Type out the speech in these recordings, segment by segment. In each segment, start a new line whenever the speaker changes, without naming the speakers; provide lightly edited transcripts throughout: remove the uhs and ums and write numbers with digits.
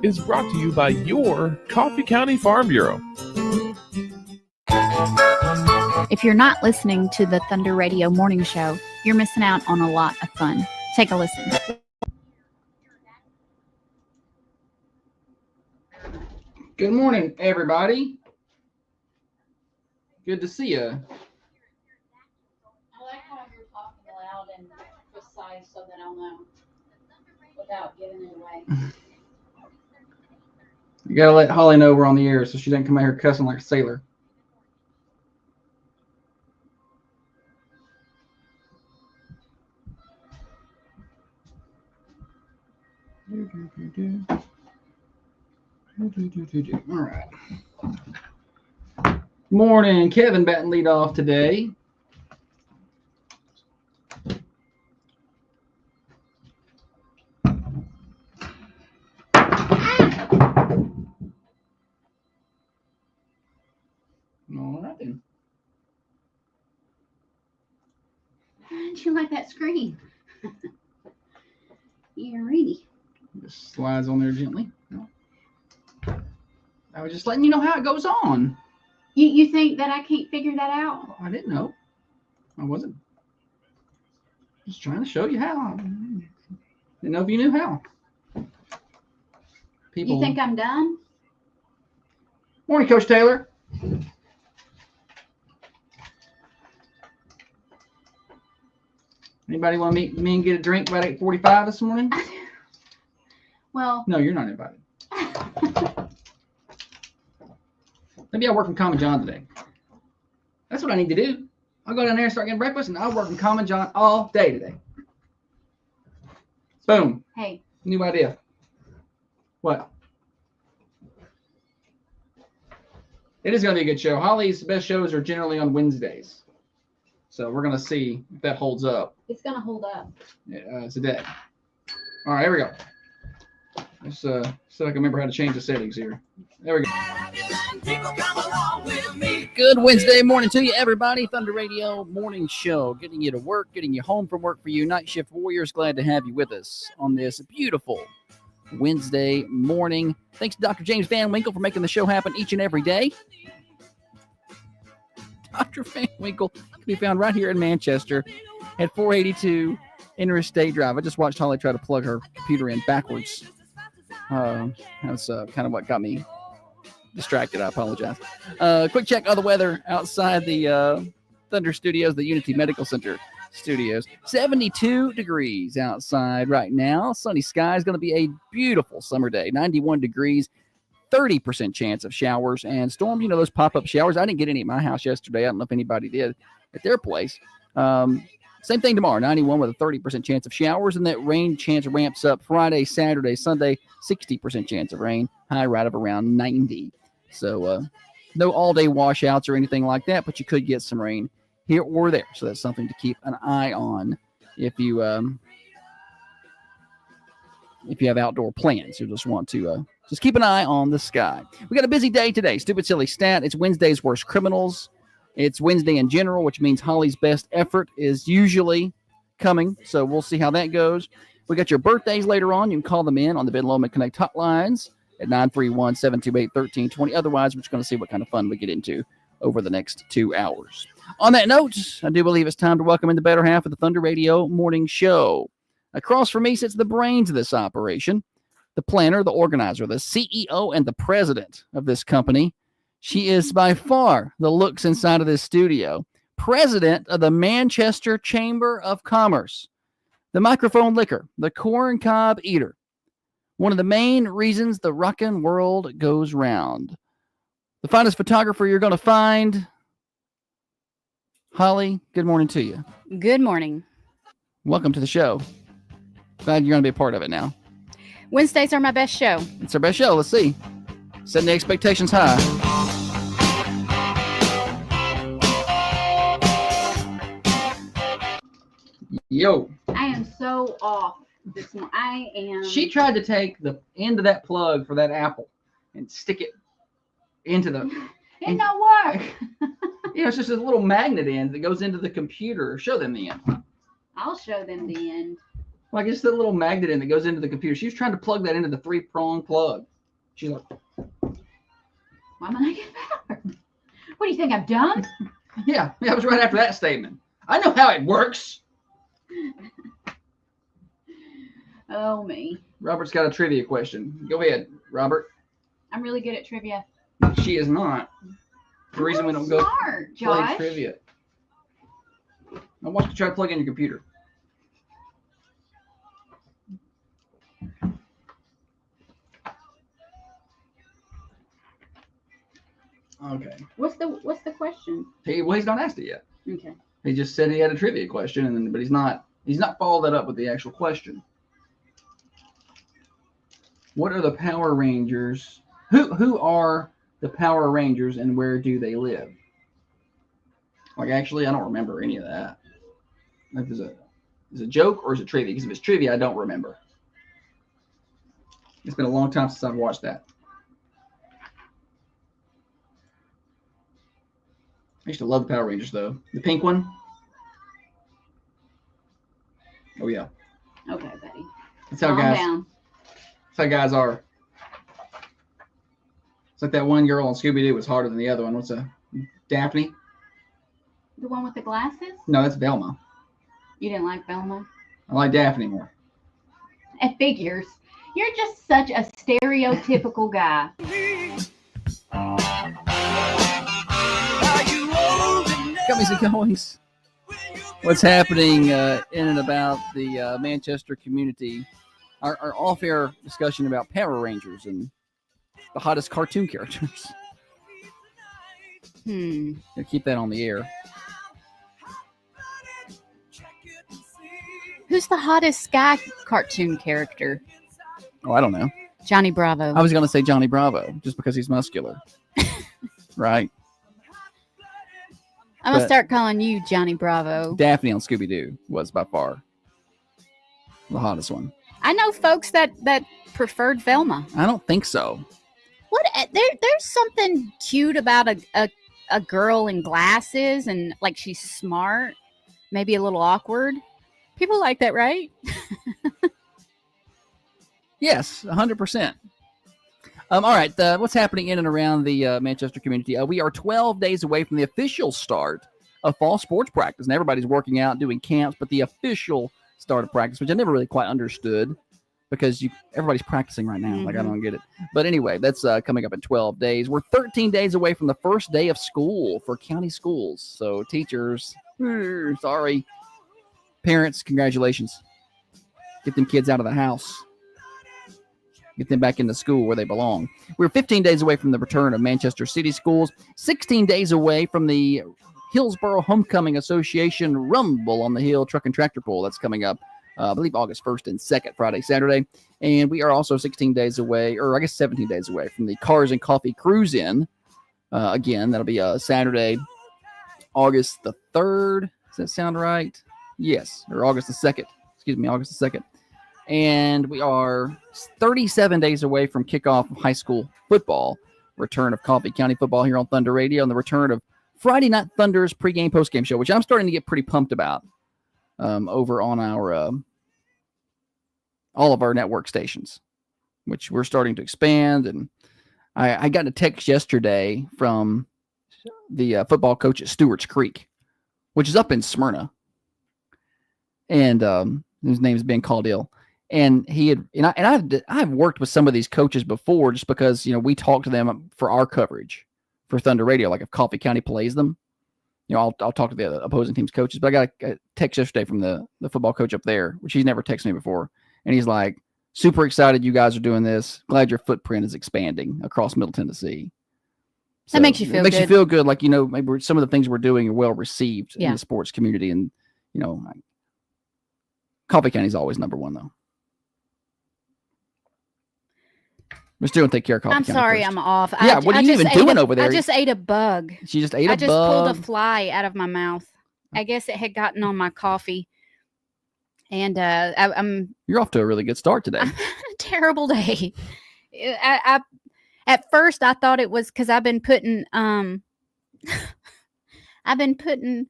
is brought to you by your Coffee County Farm Bureau.
If you're not listening to the Thunder Radio Morning Show, you're missing out on a lot of fun. Take a listen.
Good morning, everybody. Good to see you.
I like how you're talking loud and precise so that I'll know without giving it away.
You gotta let Holly know we're on the air so she doesn't come out here cussing like a sailor. All right. Morning, Kevin batting lead off today. All right then.
How'd you like that screen? You're ready.
Just slides on there gently. I was just letting you know how it goes on.
You think that I can't figure that out?
I didn't know. I wasn't. Just trying to show you how. Didn't know if you knew how. People.
You think I'm done?
Morning, Coach Taylor. Anybody want to meet me and get a drink about 8:45 this morning?
Well.
No, you're not invited. Maybe I'll work from Common John today. That's what I need to do. I'll go down there and start getting breakfast, and I'll work from Common John all day today. Boom.
Hey.
New idea. What? It is going to be a good show. Holly's best shows are generally on Wednesdays. So we're going to see if that holds up.
It's going to hold up.
Today. All right, here we go. Let's see if I can remember how to change the settings here. There we go. Good Wednesday morning to you, everybody. Thunder Radio Morning Show. Getting you to work, getting you home from work for you. Night Shift Warriors, glad to have you with us on this beautiful Wednesday morning. Thanks to Dr. James Van Winkle for making the show happen each and every day. Dr. Van Winkle can be found right here in Manchester at 482 Interstate Drive. I just watched Holly try to plug her computer in backwards. That's kind of what got me distracted. I apologize. Quick check of the weather outside the Thunder Studios, the Unity Medical Center Studios. 72 degrees outside right now. Sunny skies. Going to be a beautiful summer day. 91 degrees. 30% chance of showers and storms. You know, those pop-up showers. I didn't get any at my house yesterday. I don't know if anybody did at their place. Same thing tomorrow, 91 with a 30% chance of showers, and that rain chance ramps up Friday, Saturday, Sunday, 60% chance of rain, high right of around 90. So no all-day washouts or anything like that, but you could get some rain here or there. So that's something to keep an eye on if you have outdoor plans. You just want to just keep an eye on the sky. We got a busy day today. Stupid, silly stat. It's Wednesday's Worst Criminals. It's Wednesday in general, which means Holly's best effort is usually coming. So we'll see how that goes. We got your birthdays later on. You can call them in on the Ben Lomond Connect hotlines at 931-728-1320. Otherwise, we're just going to see what kind of fun we get into over the next 2 hours. On that note, I do believe it's time to welcome in the better half of the Thunder Radio Morning Show. Across from me sits the brains of this operation, the planner, the organizer, the CEO, and the president of this company. She is by far the looks inside of this studio. President of the Manchester Chamber of Commerce, the microphone licker, the corn cob eater. One of the main reasons the rockin' world goes round. The finest photographer you're going to find. Holly, good morning to you.
Good morning.
Welcome to the show. Glad you're going to be a part of it now.
Wednesdays are my best show.
It's our best show. Let's see. Setting the expectations high. Yo.
I am so off this morning. I am.
She tried to take the end of that plug for that apple and stick it into the.
It don't work.
You know, it's just a little magnet end that goes into the computer. Show them the end.
I'll show them the end.
Like it's the little magnet end that goes into the computer. She was trying to plug that into the 3-prong plug. She's like,
Why am I not getting power? What do you think I'm dumb?
yeah, it was right after that statement. I know how it works.
Oh, me.
Robert's got a trivia question. Go ahead, Robert.
I'm really good at trivia.
She is not. The reason we don't go
Smart,
play
Josh.
trivia. I want you to try to plug in your computer. Okay.
What's the question?
He's not asked it yet.
Okay.
He just said he had a trivia question, but he's not followed that up with the actual question. What are the Power Rangers? Who are the Power Rangers and where do they live? Like, actually, I don't remember any of that. Like, is it a joke or is it trivia? Because if it's trivia, I don't remember. It's been a long time since I've watched that. I used to love the Power Rangers, though. The pink one. Oh, yeah.
Okay, buddy.
That's how
Calm
guys.
down.
That's how guys are. It's like that one girl on Scooby-Doo was harder than the other one. What's a Daphne?
The one with the glasses?
No, that's Velma.
You didn't like Velma?
I like Daphne more.
It figures. You're just such a stereotypical guy.
Gummies and Goings. What's happening in and about the Manchester community? Our off-air discussion about Power Rangers and the hottest cartoon characters.
Gonna
keep that on the air.
Who's the hottest Sky cartoon character?
Oh, I don't know.
Johnny Bravo.
I was going to say Johnny Bravo just because he's muscular. Right.
I'm going to start calling you Johnny Bravo.
Daphne on Scooby-Doo was by far the hottest one.
I know folks that preferred Velma.
I don't think so.
What? There's something cute about a girl in glasses and like she's smart, maybe a little awkward. People like that, right?
Yes, 100%. All right, what's happening in and around the Manchester community? We are 12 days away from the official start of fall sports practice, and everybody's working out, doing camps, but the official start of practice, which I never really quite understood because everybody's practicing right now. Like, I don't get it. But anyway, that's coming up in 12 days. We're 13 days away from the first day of school for county schools. So teachers, sorry. Parents, congratulations. Get them kids out of the house. Get them back into school where they belong. We're 15 days away from the return of Manchester City schools, 16 days away from the Hillsborough Homecoming Association Rumble on the Hill Truck and Tractor Pull. That's coming up, I believe, August 1st and 2nd, Friday, Saturday. And we are also 16 days away, or I guess 17 days away, from the Cars and Coffee Cruise-In. Again, that'll be Saturday, August the 3rd. Does that sound right? Yes, or August the 2nd. Excuse me, August the 2nd. And we are 37 days away from kickoff of high school football, return of Coffee County football here on Thunder Radio, and the return of Friday Night Thunder's pregame, postgame show, which I'm starting to get pretty pumped about over on our all of our network stations, which we're starting to expand. And I got a text yesterday from the football coach at Stewart's Creek, which is up in Smyrna. And his name is Ben Caudill. And I've worked with some of these coaches before just because, we talk to them for our coverage for Thunder Radio. Like if Coffee County plays them, I'll talk to the opposing team's coaches. But I got a text yesterday from the football coach up there, which he's never texted me before. And he's like, super excited you guys are doing this. Glad your footprint is expanding across Middle Tennessee. So
that makes you feel good.
It makes you feel good. Like, maybe some of the things we're doing are well received in the sports community. And, Coffee County is always number one, though. We're still going to take care of Coffee County.
I'm sorry,
first.
I'm off.
Yeah, what are you even doing over there?
I just ate a bug.
She just ate a bug?
I just pulled a fly out of my mouth. I guess it had gotten on my coffee. And I'm...
You're off to a really good start today.
I'm having a terrible day. At first, I thought it was because I've been putting... I've been putting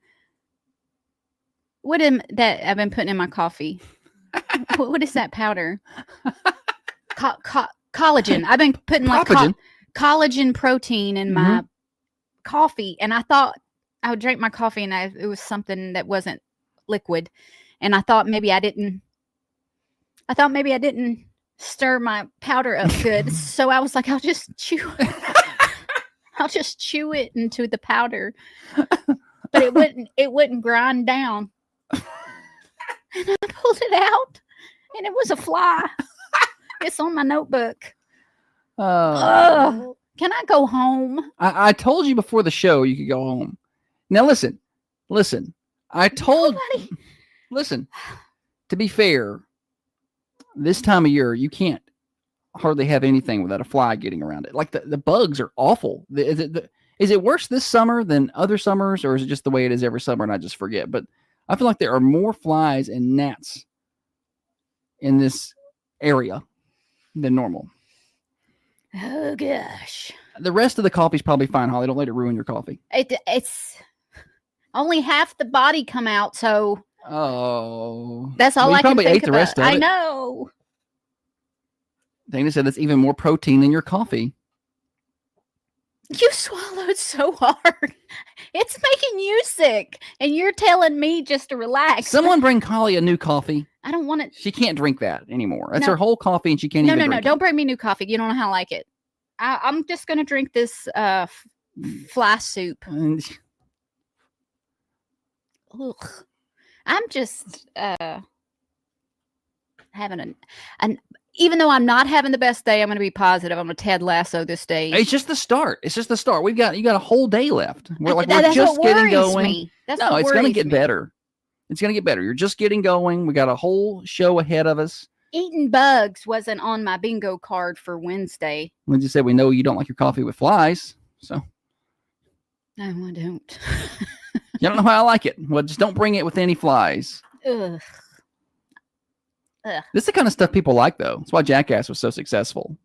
in my coffee? What is that powder? Collagen. I've been putting like
Collagen?
collagen protein in my coffee, and I thought I would drink my coffee, and it was something that wasn't liquid, and I thought maybe I didn't stir my powder up good, so I was like, I'll just chew it into the powder, but it wouldn't grind down, and I pulled it out, and it was a fly. It's on my notebook. Can I go home?
I told you before the show you could go home. Now listen. I told. Listen. To be fair, this time of year you can't hardly have anything without a fly getting around it. Like the bugs are awful. Is it worse this summer than other summers, or is it just the way it is every summer and I just forget? But I feel like there are more flies and gnats in this area than normal.
Oh gosh.
The rest of the coffee's probably fine, Holly. Don't let it ruin your coffee.
It's only half the body come out, so that's all
you
I can
probably
think
ate the
about.
rest of
I
it.
know.
Dana said that's even more protein than your coffee.
You swallowed so hard. It's making you sick, and you're telling me just to relax.
Someone bring Holly a new coffee.
I don't want it.
She can't drink that anymore. That's
No.
her whole coffee, and she can't
No,
even
no,
drink
no. Don't bring me new coffee. You don't know how I like it. I'm just going to drink this fly soup.
it.
Ugh. I'm just having an even though I'm not having the best day, I'm going to be positive. I'm going to Ted Lasso this day.
It's just the start. You got a whole day left. We're
That's
just
what
getting
worries
going.
me. That's
No,
what
it's going to
worries
get
me.
better. It's going to get better. You're just getting going. We got a whole show ahead of us.
Eating bugs wasn't on my bingo card for Wednesday.
Like you said, we know you don't like your coffee with flies, so
No, I don't.
you don't know how I like it. Well, just don't bring it with any flies.
Ugh.
This is the kind of stuff people like, though. That's why Jackass was so successful.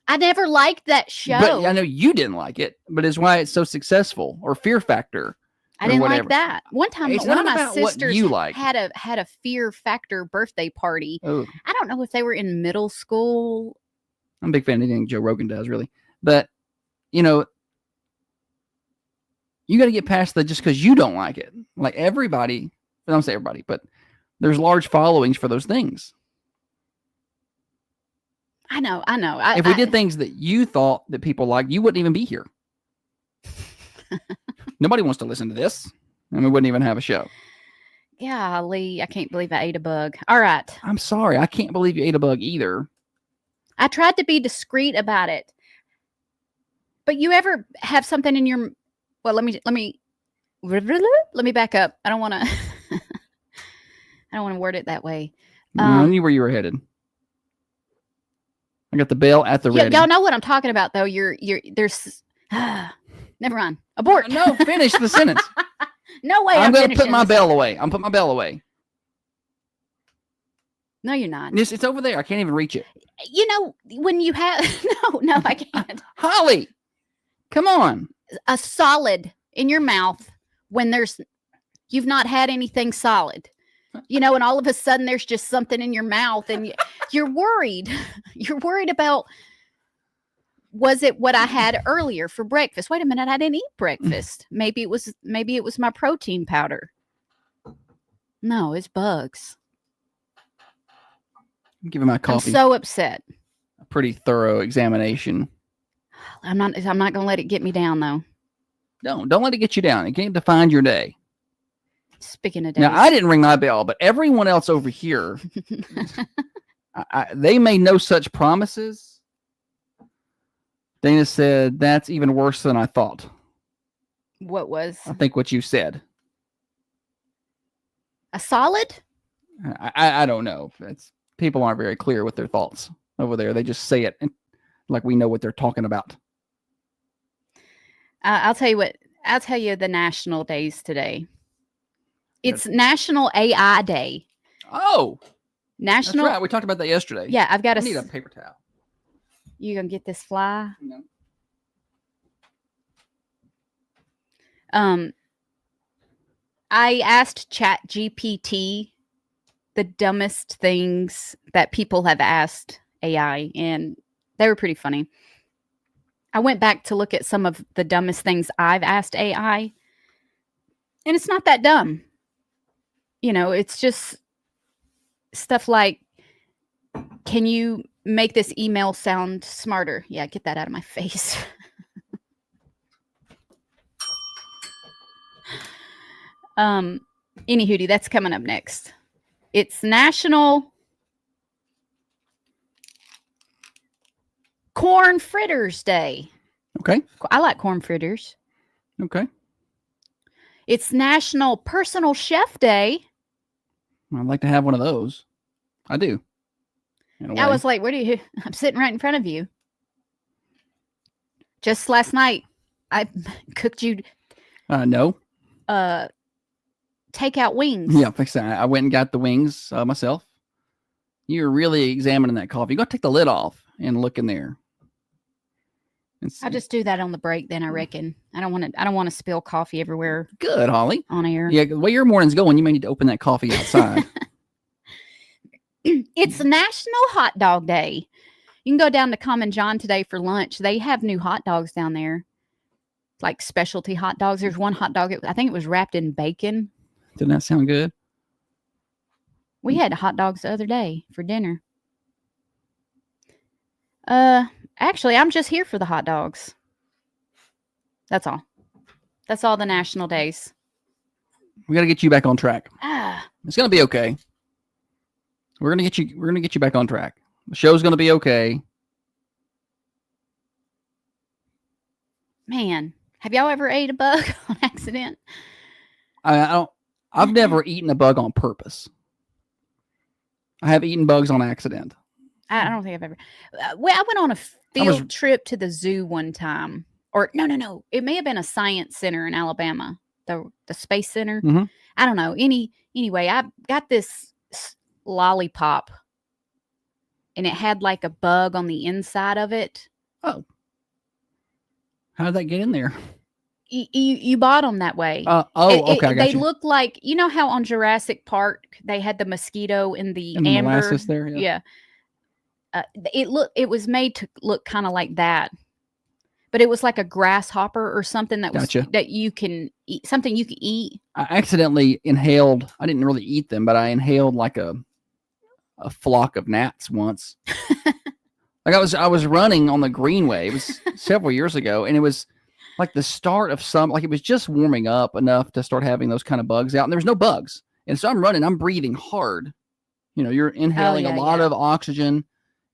I never liked that show.
But I know you didn't like it, but it's why it's so successful. Or Fear Factor.
I didn't
whatever.
like that. One time,
It's
one of
not
my
about what
sisters
you like.
had a Fear Factor birthday party.
Oh,
I don't know if they were in middle school.
I'm a big fan of anything Joe Rogan does, really. But, you got to get past just because you don't like it. Like everybody, I don't say everybody, but there's large followings for those things.
I know.
If we did things that you thought that people liked, you wouldn't even be here. Nobody wants to listen to this, and we wouldn't even have a show.
Golly, I can't believe I ate a bug. All right.
I'm sorry. I can't believe you ate a bug either.
I tried to be discreet about it. But you ever have something in your well, let me back up. I don't want to word it that way.
I knew where you were headed. I got the bell at the ready.
Y'all know what I'm talking about, though. There's never mind. Abort.
No, finish the sentence.
No way.
I'm going to put
finishing
my
this.
bell away. I'm putting my bell away.
No, you're not.
It's over there. I can't even reach it.
When you have no, I can't.
Holly, come on.
A solid in your mouth when you've not had anything solid. And all of a sudden there's just something in your mouth and you're worried. You're worried about, was it what I had earlier for breakfast? Wait a minute, I didn't eat breakfast. Maybe it was my protein powder. No, it's bugs.
I'm giving my coffee
I'm so upset.
a pretty thorough examination.
I'm not going to let it get me down though.
Don't let it get you down. It can't define your day.
Speaking of days.
Now, I didn't ring my bell, but everyone else over here, they made no such promises. Dana said, that's even worse than I thought.
What was?
I think what you said.
A solid?
I don't know. People aren't very clear with their thoughts over there. They just say it like we know what they're talking about.
I'll tell you the national days today. It's National AI Day.
Oh,
National.
that's right. We talked about that yesterday.
Yeah, I've got
I need a paper towel.
You gonna get this fly?
No.
I asked ChatGPT the dumbest things that people have asked AI, and They were pretty funny. I went back to look at some of the dumbest things I've asked AI, and it's not that dumb. It's just stuff like, can you make this email sound smarter? Yeah, get that out of my face. Anywho, that's coming up next. It's National Corn Fritters Day.
Okay.
I like corn fritters.
Okay.
It's National Personal Chef Day.
I'd like to have one of those. I do.
I was like, I'm sitting right in front of you. Just last night, I cooked you
no.
takeout wings.
Yeah, fix that. I went and got the wings myself. You're really examining that coffee. You got to take the lid off and look in there.
I'll just do that on the break then, I reckon. I don't want to spill coffee everywhere.
Good, Holly.
On air.
Yeah, the way your morning's going, you may need to open that coffee outside.
It's National Hot Dog Day. You can go down to Common John today for lunch. They have new hot dogs down there. Like specialty hot dogs. There's one hot dog, I think it was wrapped in bacon.
Didn't that sound good?
We had hot dogs the other day for dinner. Actually, I'm just here for the hot dogs. That's all. That's all the national days.
We got to get you back on track.
Ah.
It's going to be okay. We're going to get you back on track. The show's going to be okay.
Man, have y'all ever ate a bug on accident?
I've never eaten a bug on purpose. I have eaten bugs on accident.
I don't think I've ever. Well, I went on a field trip to the zoo one time. Or no. It may have been a science center in Alabama, the space center.
Mm-hmm.
I don't know. Anyway, I got this lollipop, and it had like a bug on the inside of it.
Oh, how did that get in there?
You bought them that way.
Okay. I got
they
you.
look like, how on Jurassic Park they had the mosquito in the amber.
Molasses there.
Yeah. It was made to look kind of like that, but it was like a grasshopper or something that was that you can eat, something you can eat.
I accidentally inhaled. I didn't really eat them, but I inhaled like a flock of gnats once. Like I was running on the Greenway. It was several years ago, and it was like the start of it was just warming up enough to start having those kind of bugs out, and there was no bugs. And so I'm running, I'm breathing hard. You're inhaling a lot of oxygen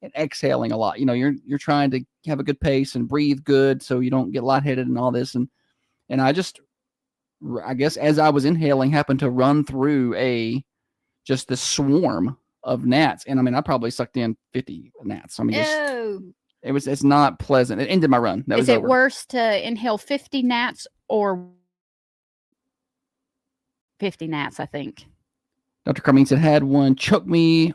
and exhaling a lot. You're trying to have a good pace and breathe good so you don't get lightheaded and all this. And I guess as I was inhaling, happened to run through just this swarm of gnats. And I mean, I probably sucked in 50 gnats. I mean, it's not pleasant. It ended my run.
Is it worse to inhale 50 gnats or 50 gnats, I think?
Dr. Carmine said, had one choke me.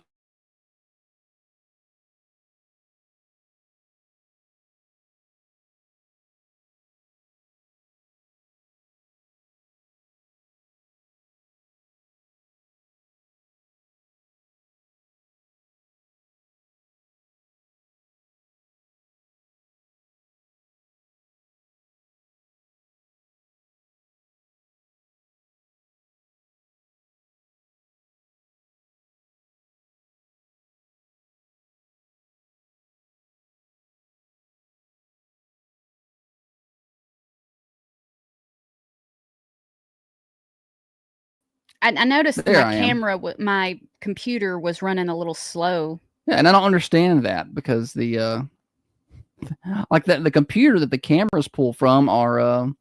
I noticed my computer was running a little slow.
Yeah, and I don't understand that because the the computer that the cameras pull from are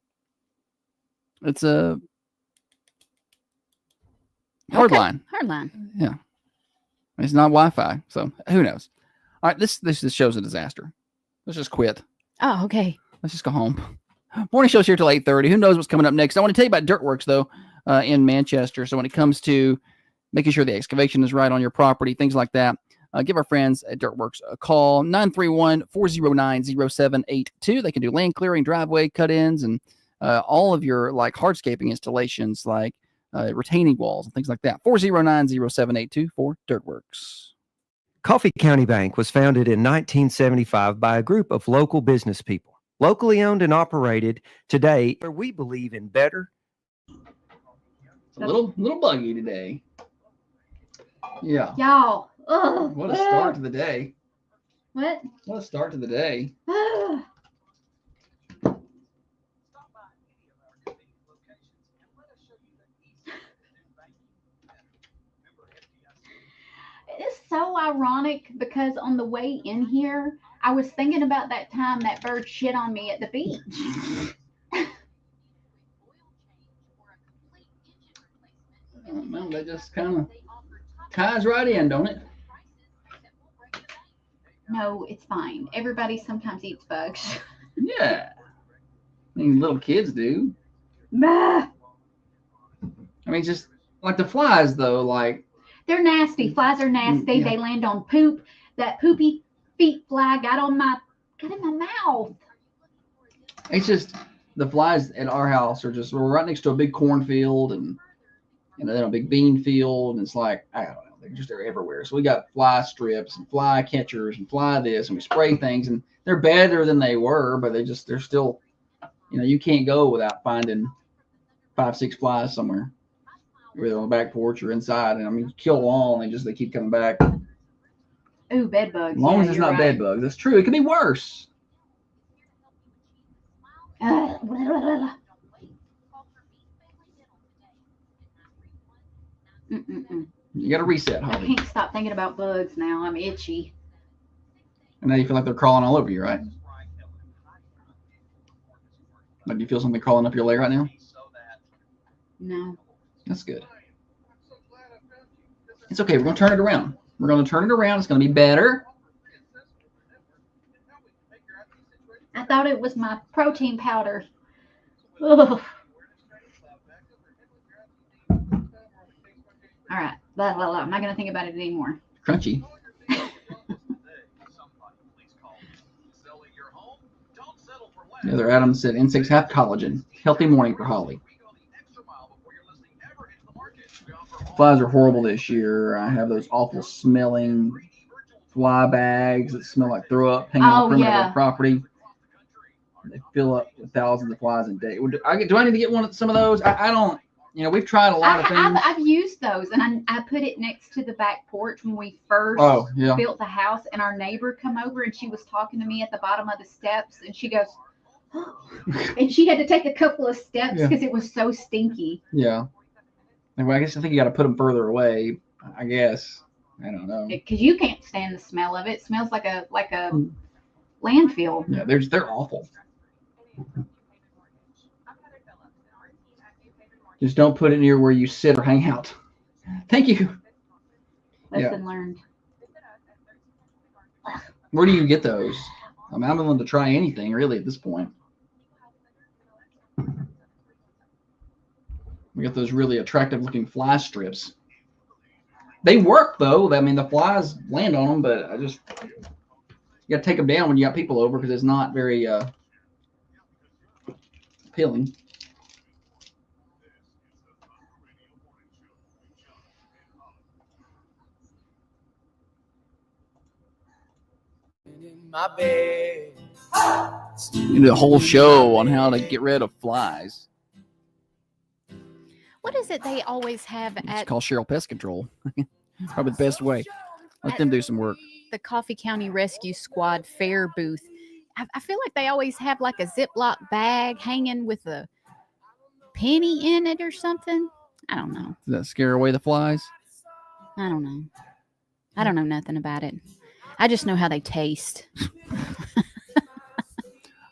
it's a hardline.
Hardline.
Yeah, it's not Wi-Fi, so who knows? All right, this show's a disaster. Let's just quit.
Oh, okay.
Let's just go home. Morning show's here till 8:30. Who knows what's coming up next? I want to tell you about Dirtworks though. In Manchester. So when it comes to making sure the excavation is right on your property, things like that, give our friends at Dirtworks a call, 931-409-0782. They can do land clearing, driveway cut-ins, and all of your hardscaping installations like retaining walls and things like that. 409-0782 for Dirtworks.
Coffee County Bank was founded in 1975 by a group of local business people, locally owned and operated today, where we believe in better.
It's a little buggy today. Yeah.
Y'all. Oh,
What a start to the day.
What?
What a start to the day.
It's so ironic because on the way in here, I was thinking about that time that bird shit on me at the beach.
Well, that just kind of ties right in, don't it?
No, it's fine. Everybody sometimes eats bugs.
Yeah. I mean, little kids do.
Bah!
I mean, just like the flies, though, like.
They're nasty. Flies are nasty.
Yeah.
They land on poop. That poopy feet fly got in my mouth.
It's just the flies at our house are just, we're right next to a big cornfield and then a big bean field. And it's like, I don't know, they're everywhere. So we got fly strips and fly catchers and fly this, and we spray things, and they're better than they were, but they're still, you can't go without finding 5-6 flies somewhere, either on the back porch or inside. And I mean, you kill them all, and they keep coming back.
Ooh, bed bugs.
As long as it's not bed bugs. That's true. It could be worse. You got to reset,
I
Holly.
can't stop thinking about bugs now. I'm itchy.
And now you feel like they're crawling all over you, right? Like, do you feel something crawling up your leg right now?
No.
That's good. It's okay. We're going to turn it around. We're going to turn it around. It's going to be better.
I thought it was my protein powder. Ugh. All right. Blah, blah, blah. I'm not going to think about it anymore.
Crunchy. The other Adam said insects have collagen. Healthy morning for Holly. Flies are horrible this year. I have those awful smelling fly bags that smell like throw up hanging on the perimeter of our property. They fill up with thousands of flies a day. Do I need to get some of those? I don't. We've tried a lot of things.
I've used those, and I put it next to the back porch when we first built the house, and our neighbor come over, and she was talking to me at the bottom of the steps, and she goes, oh. And she had to take a couple of steps because it was so stinky.
Yeah. Anyway, I think you got to put them further away. I guess. I don't know.
Because you can't stand the smell of it. It smells like a landfill.
Yeah, they're awful. Just don't put it near where you sit or hang out. Thank you.
Lesson learned.
Where do you get those? I'm willing to try anything really at this point. We got those really attractive looking fly strips. They work though. I mean, the flies land on them, but you got to take them down when you got people over because it's not very appealing.
My bed.
You do a whole show on how to get rid of flies.
What is it they always have
It's
at
called Cheryl Pest Control. Probably the best way. Let them do some work.
the Coffee County Rescue Squad fair booth? I feel like they always have like a Ziploc bag hanging with a penny in it or something. I don't know.
Does that scare away the flies?
I don't know. I don't know nothing about it. I just know how they taste.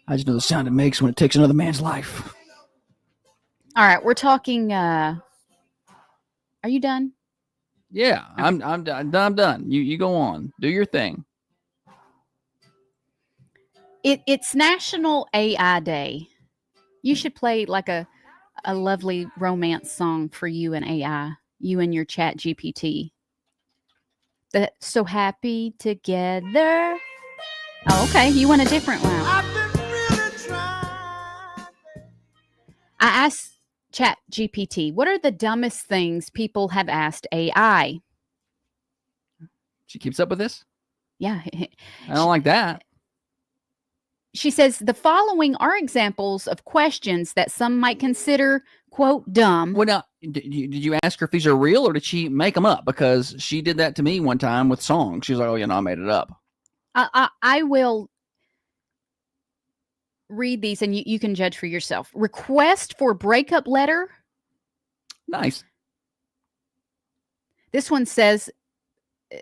I just know the sound it makes when it takes another man's life.
All right, we're talking. Are you done?
Yeah, okay. I'm done. You go on. Do your thing.
It's National AI Day. You should play like a lovely romance song for you and AI, you and your Chat GPT. That's so happy together. Oh, okay. You want a different one. I asked Chat GPT, what are the dumbest things people have asked AI?
She keeps up with this?
Yeah.
I don't like that.
She says the following are examples of questions that some might consider, quote, dumb.
Well, now, did you ask her if these are real or did she make them up? Because she did that to me one time with songs. She was like, oh, yeah, no, I made it up.
I will read these and you can judge for yourself. Request for breakup letter.
Nice.
This one says,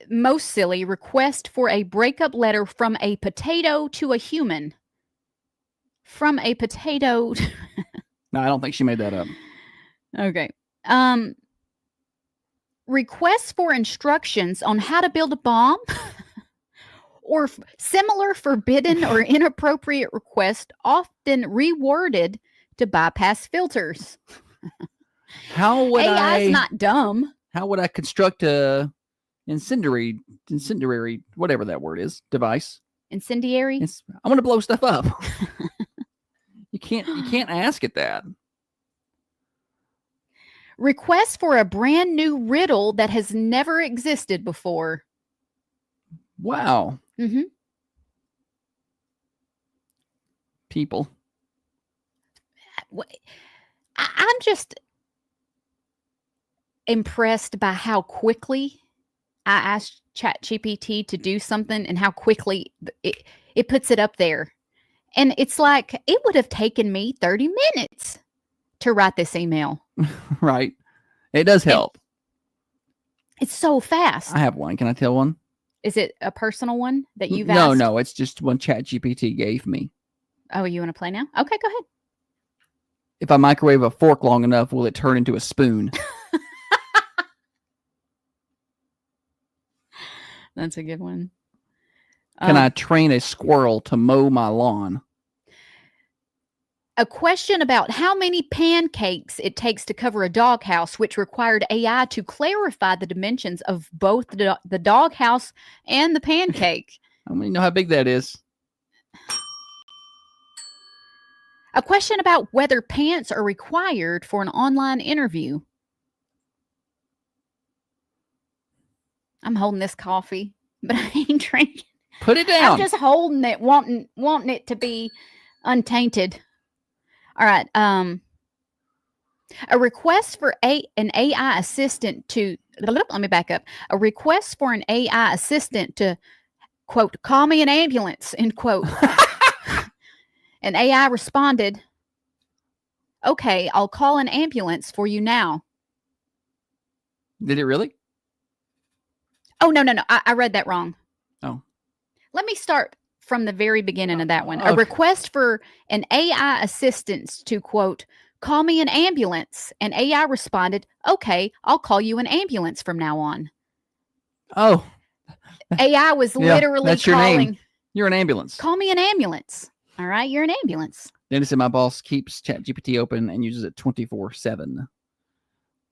most silly, request for a breakup letter from a potato to a human. From a potato.
No, I don't think she made that up.
Okay. Requests for instructions on how to build a bomb or similar forbidden or inappropriate requests often reworded to bypass filters.
How would
AI is not dumb.
How would I construct a incendiary, whatever that word is, device?
Incendiary?
I'm going to blow stuff up. You can't ask it that.
Request for a brand new riddle that has never existed before.
Wow.
Mm-hmm.
People.
I'm just impressed by how quickly I asked ChatGPT to do something and how quickly it puts it up there. And it's like, it would have taken me 30 minutes to write this email.
Right. It does help.
It's so fast.
I have one. Can I tell one?
Is it a personal one that you've asked?
No. It's just one ChatGPT gave me.
Oh, you want to play now? Okay, go ahead.
If I microwave a fork long enough, will it turn into a spoon?
That's a good one.
Can I train a squirrel to mow my lawn?
A question about how many pancakes it takes to cover a doghouse, which required AI to clarify the dimensions of both the doghouse and the pancake.
I don't even know how big that is.
A question about whether pants are required for an online interview. I'm holding this coffee, but I ain't drinking.
Put it down.
I'm just holding it, wanting it to be untainted. All right. A request for an AI assistant to, let me back up. A request for an AI assistant to, quote, call me an ambulance, end quote. And AI responded, okay, I'll call an ambulance for you now.
Did it really?
Oh, no. I read that wrong.
Oh.
Let me start from the very beginning of that one.
Okay.
A request for an AI assistant to, quote, call me an ambulance. And AI responded, okay, I'll call you an ambulance from now on.
Oh.
AI was literally
that's your
calling.
name. You're an ambulance.
Call me an ambulance. All right, you're an ambulance.
Dennis said my boss keeps ChatGPT open and uses it 24/7.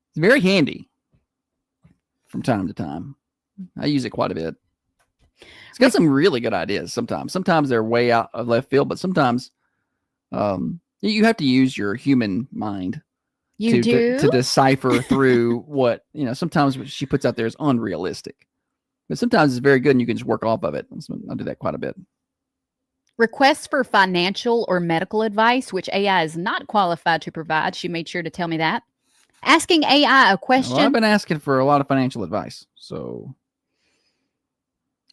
It's very handy from time to time. I use it quite a bit. It's got some really good ideas sometimes. Sometimes they're way out of left field, but sometimes you have to use your human mind to decipher through what, sometimes what she puts out there is unrealistic. But sometimes it's very good and you can just work off of it. So I do that quite a bit.
Requests for financial or medical advice, which AI is not qualified to provide. She made sure to tell me that. Asking AI a question.
Well, I've been asking for a lot of financial advice. So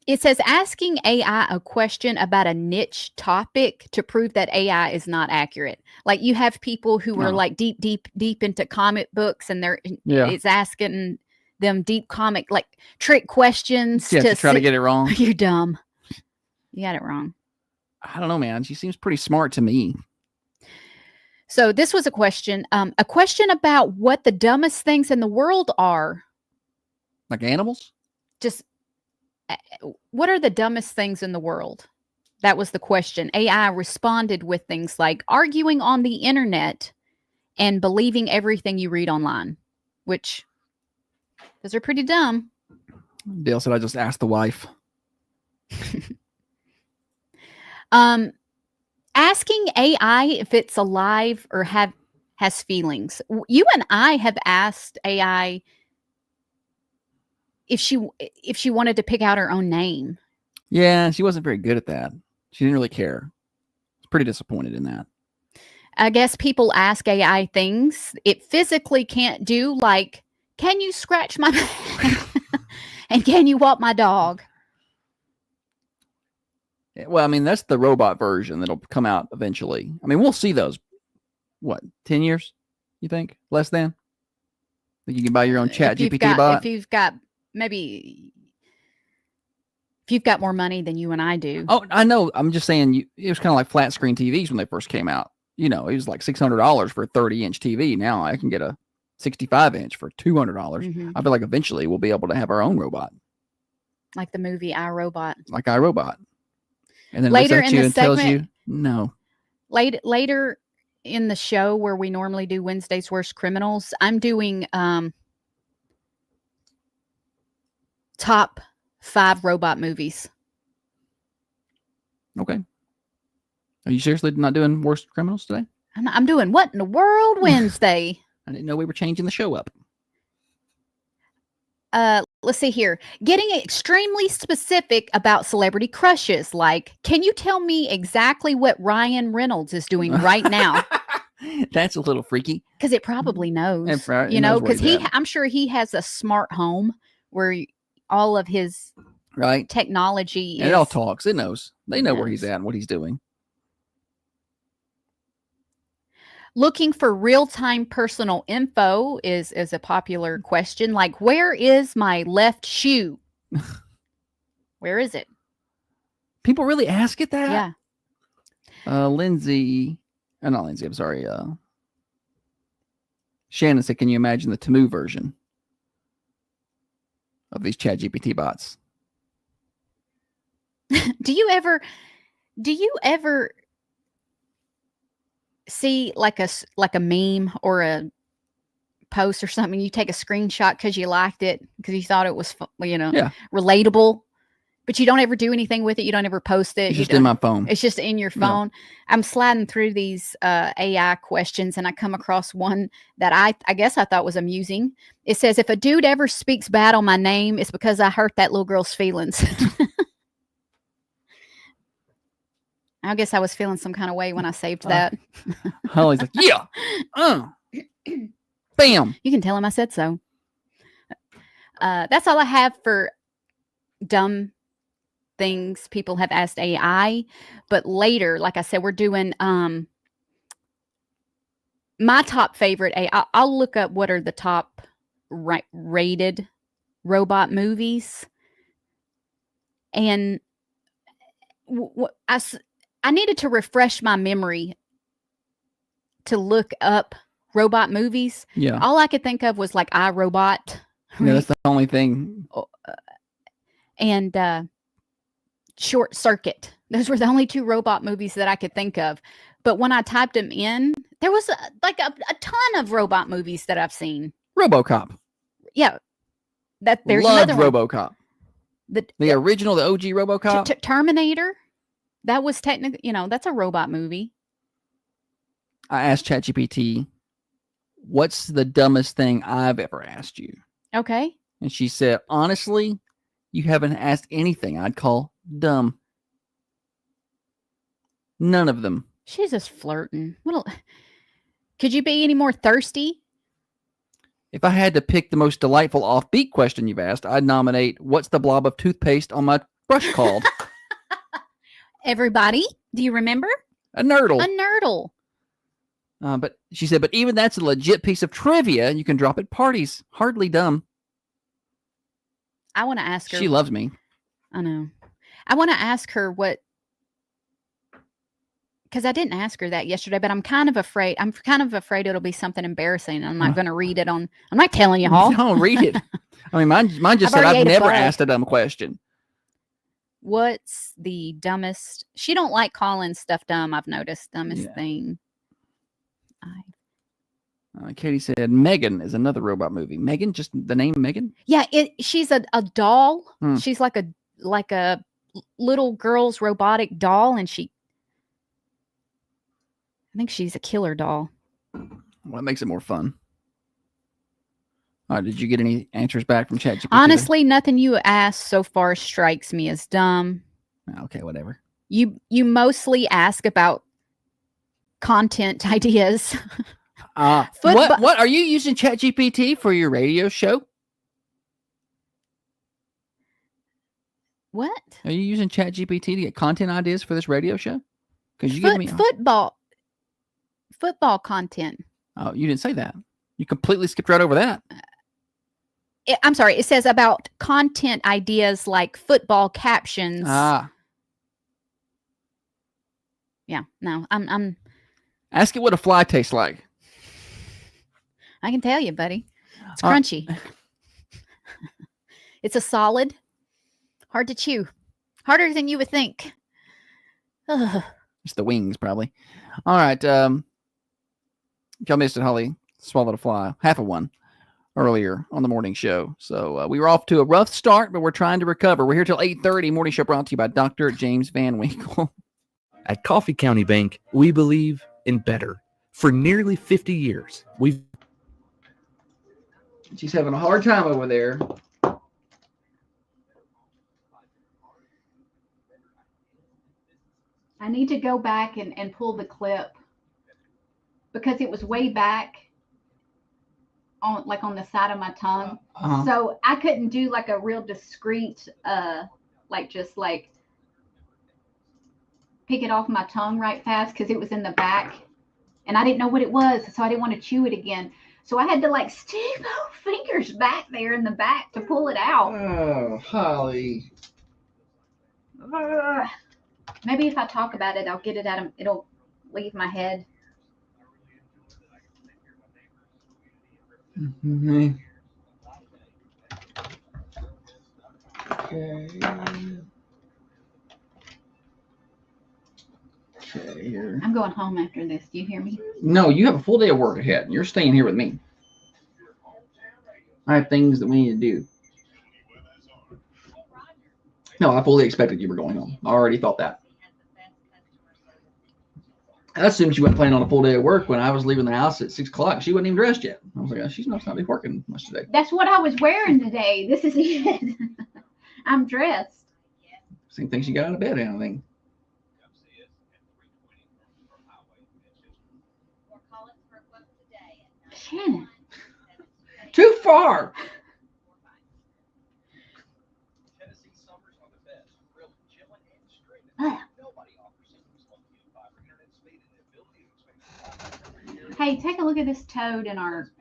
it says asking AI a question about a niche topic to prove that AI is not accurate. Like you have people who are like deep into comic books and it's asking them deep comic, like trick questions.
To try to get it wrong.
You're dumb. You got it wrong.
I don't know, man. She seems pretty smart to me.
So this was a question about what the dumbest things in the world are.
Like animals?
Just what are the dumbest things in the world? That was the question. AI responded with things like arguing on the internet and believing everything you read online, which those are pretty dumb.
Dale said I just asked the wife.
Asking AI if it's alive or has feelings. You and I have asked AI if she wanted to pick out her own name.
Yeah, she wasn't very good at that. She didn't really care. I was pretty disappointed in that.
I guess people ask AI things it physically can't do, like, can you scratch my back? And can you walk my dog?
Well, I mean, that's the robot version that'll come out eventually. I mean, we'll see those. What, 10 years? You think? Less than? Think you can buy your own chat GPT bot?
If you've got more money than you and I do.
Oh, I know. I'm just saying it was kind of like flat screen TVs when they first came out. You know, it was like $600 for a 30-inch TV. Now I can get a 65-inch for $200.
Mhm.
I feel like eventually we'll be able to have our own robot.
Like the movie iRobot.
Like iRobot. And then
Later
looks at
in
you
the
and tells
segment-
you, no.
Later in the show where we normally do Wednesday's Worst Criminals, I'm doing top 5 robot movies.
Okay. Are you seriously not doing Worst Criminals today?
I'm doing What in the World Wednesday.
I didn't know we were changing the show up.
Let's see here. Getting extremely specific about celebrity crushes. Like, can you tell me exactly what Ryan Reynolds is doing right now?
That's a little freaky.
Because it probably knows.
It
You know,
knows where
because
he's at.
I'm sure he has a smart home where all of his
Right?
technology
And
is.
it all talks. It knows. They know where
Yes.
he's at and what he's doing.
Looking for real-time personal info is a popular question. Like, where is my left shoe? Where is it?
People really ask it that?
Yeah.
Lindsay, not Lindsay, I'm sorry. Shannon said, can you imagine the Temu version of these chat GPT bots?
Do you ever see like a meme or a post or something? You take a screenshot because you liked it, because you thought it was
Yeah.
relatable, but you don't ever do anything with it. You don't ever post it.
It's
You
just in
don't-
my phone.
It's just in your
Yeah.
phone. I'm sliding through these AI questions, and I come across one that I guess I thought was amusing. It says, if a dude ever speaks bad on my name, it's because I hurt that little girl's feelings. I guess I was feeling some kind of way when I saved that.
Holly's like, yeah. Bam.
You can tell him I said so. That's all I have for dumb things people have asked AI. But later, like I said, we're doing my top favorite AI. I'll look up what are the top rated robot movies. And I needed to refresh my memory to look up robot movies.
Yeah.
All I could think of was like iRobot.
Yeah, that's the only thing.
And Short Circuit. Those were the only 2 robot movies that I could think of. But when I typed them in, there was a ton of robot movies that I've seen.
RoboCop.
Yeah. There's
Loved
another one.
RoboCop.
The
original, the OG RoboCop.
Terminator. That was technically, that's a robot movie.
I asked ChatGPT, what's the dumbest thing I've ever asked you?
Okay.
And she said, honestly, you haven't asked anything I'd call dumb. None of them.
She's just flirting. Could you be any more thirsty?
If I had to pick the most delightful offbeat question you've asked, I'd nominate, what's the blob of toothpaste on my brush called?
Everybody, do you remember?
A nurdle.
A nurdle.
But she said, but even that's a legit piece of trivia you can drop at parties. Hardly dumb.
I want to ask her.
She loves me.
I know. I want to ask her what, because I didn't ask her that yesterday, but I'm kind of afraid. I'm kind of afraid it'll be something embarrassing. I'm not going to read it on. I'm not telling you all.
Don't read it. I mean, mine just
I've
said
already
I've
ate a
never
bug.
asked a dumb question.
What's the dumbest? She don't like calling stuff dumb. I've noticed dumbest
Yeah.
thing.
Katie said Megan is another robot movie. Megan, just the name Megan?
Yeah, she's a doll.
Hmm.
She's like a little girl's robotic doll, and I think she's a killer doll.
Well, that makes it more fun. Did you get any answers back from ChatGPT?
Honestly, nothing you asked so far strikes me as dumb.
Okay, whatever.
You mostly ask about content ideas.
What are you using ChatGPT for your radio show?
What?
Are you using ChatGPT to get content ideas for this radio show? Because you give me
football content.
Oh, you didn't say that. You completely skipped right over that.
I'm sorry. It says about content ideas like football captions. Yeah. No. I'm.
Ask it what a fly tastes like.
I can tell you, buddy. It's crunchy. It's a solid. Hard to chew. Harder than you would think. Ugh.
It's the wings, probably. All right. Y'all missed it, Holly. Swallowed a fly. Half of one earlier on the morning show. So we were off to a rough start, but we're trying to recover. We're here till 8:30. Morning show brought to you by Dr. James Van Winkle.
At Coffee County Bank, we believe in better. For nearly 50 years,
She's having a hard time over there.
I need to go back and pull the clip because it was way back on the side of my tongue. So I couldn't do like a real discreet just pick it off my tongue right fast because it was in the back and I didn't know what it was, so I didn't want to chew it again. So I had to stick both fingers back there in the back to pull it out.
Oh, Holly.
Maybe if I talk about it, I'll get it out of it'll leave my head.
Mm-hmm. Okay. Okay, here.
I'm going home after this. Do you hear me?
No, you have a full day of work ahead. You're staying here with me. I have things that we need to do. No, I fully expected you were going home. I already thought that. I assumed she wasn't planning on a full day of work when I was leaving the house at 6 o'clock. She wasn't even dressed yet. I was like, oh, she's not be working much today.
That's what I was wearing today. This is it. I'm dressed.
Same thing she got out of bed, I don't think.
Shannon.
Too far. Hey, take a look at this toad in our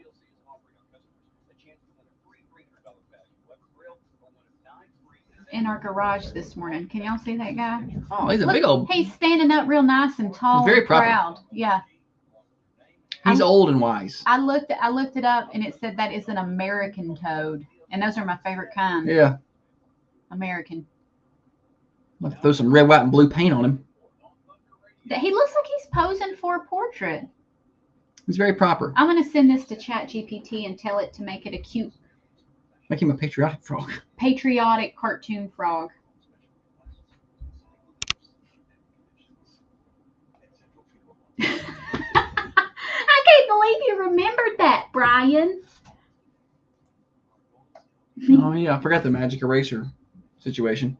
garage this morning. Can y'all see that guy? Oh, he's a big old.
He's standing up real nice and tall.
Very
and
proper.
proud. Yeah.
He's old and wise.
I looked it up and it said that is an American toad, and those are my favorite kind.
Yeah.
American.
Let's throw some red, white, and blue paint on him.
He looks like he's posing for a portrait.
He's very proper.
I'm gonna send this to ChatGPT and tell it to make it a cute,
make him a patriotic frog.
Patriotic cartoon frog. I can't believe you remembered that, Brian.
Oh yeah, I forgot the magic eraser situation.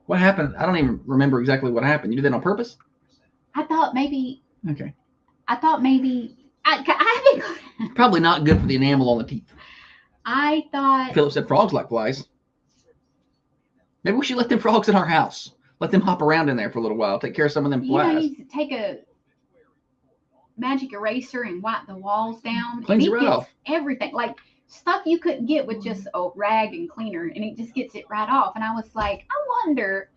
What happened? I don't even remember exactly what happened. You did that on purpose?
I thought maybe.
Okay. Probably not good for the enamel on the teeth.
I thought.
Philip said frogs like flies. Maybe we should let them frogs in our house. Let them hop around in there for a little while. Take care of some of them flies.
You take a magic eraser and wipe the walls down.
Cleans it right off.
Everything. Like stuff you couldn't get with just a rag and cleaner. And it just gets it right off. And I was like, I wonder.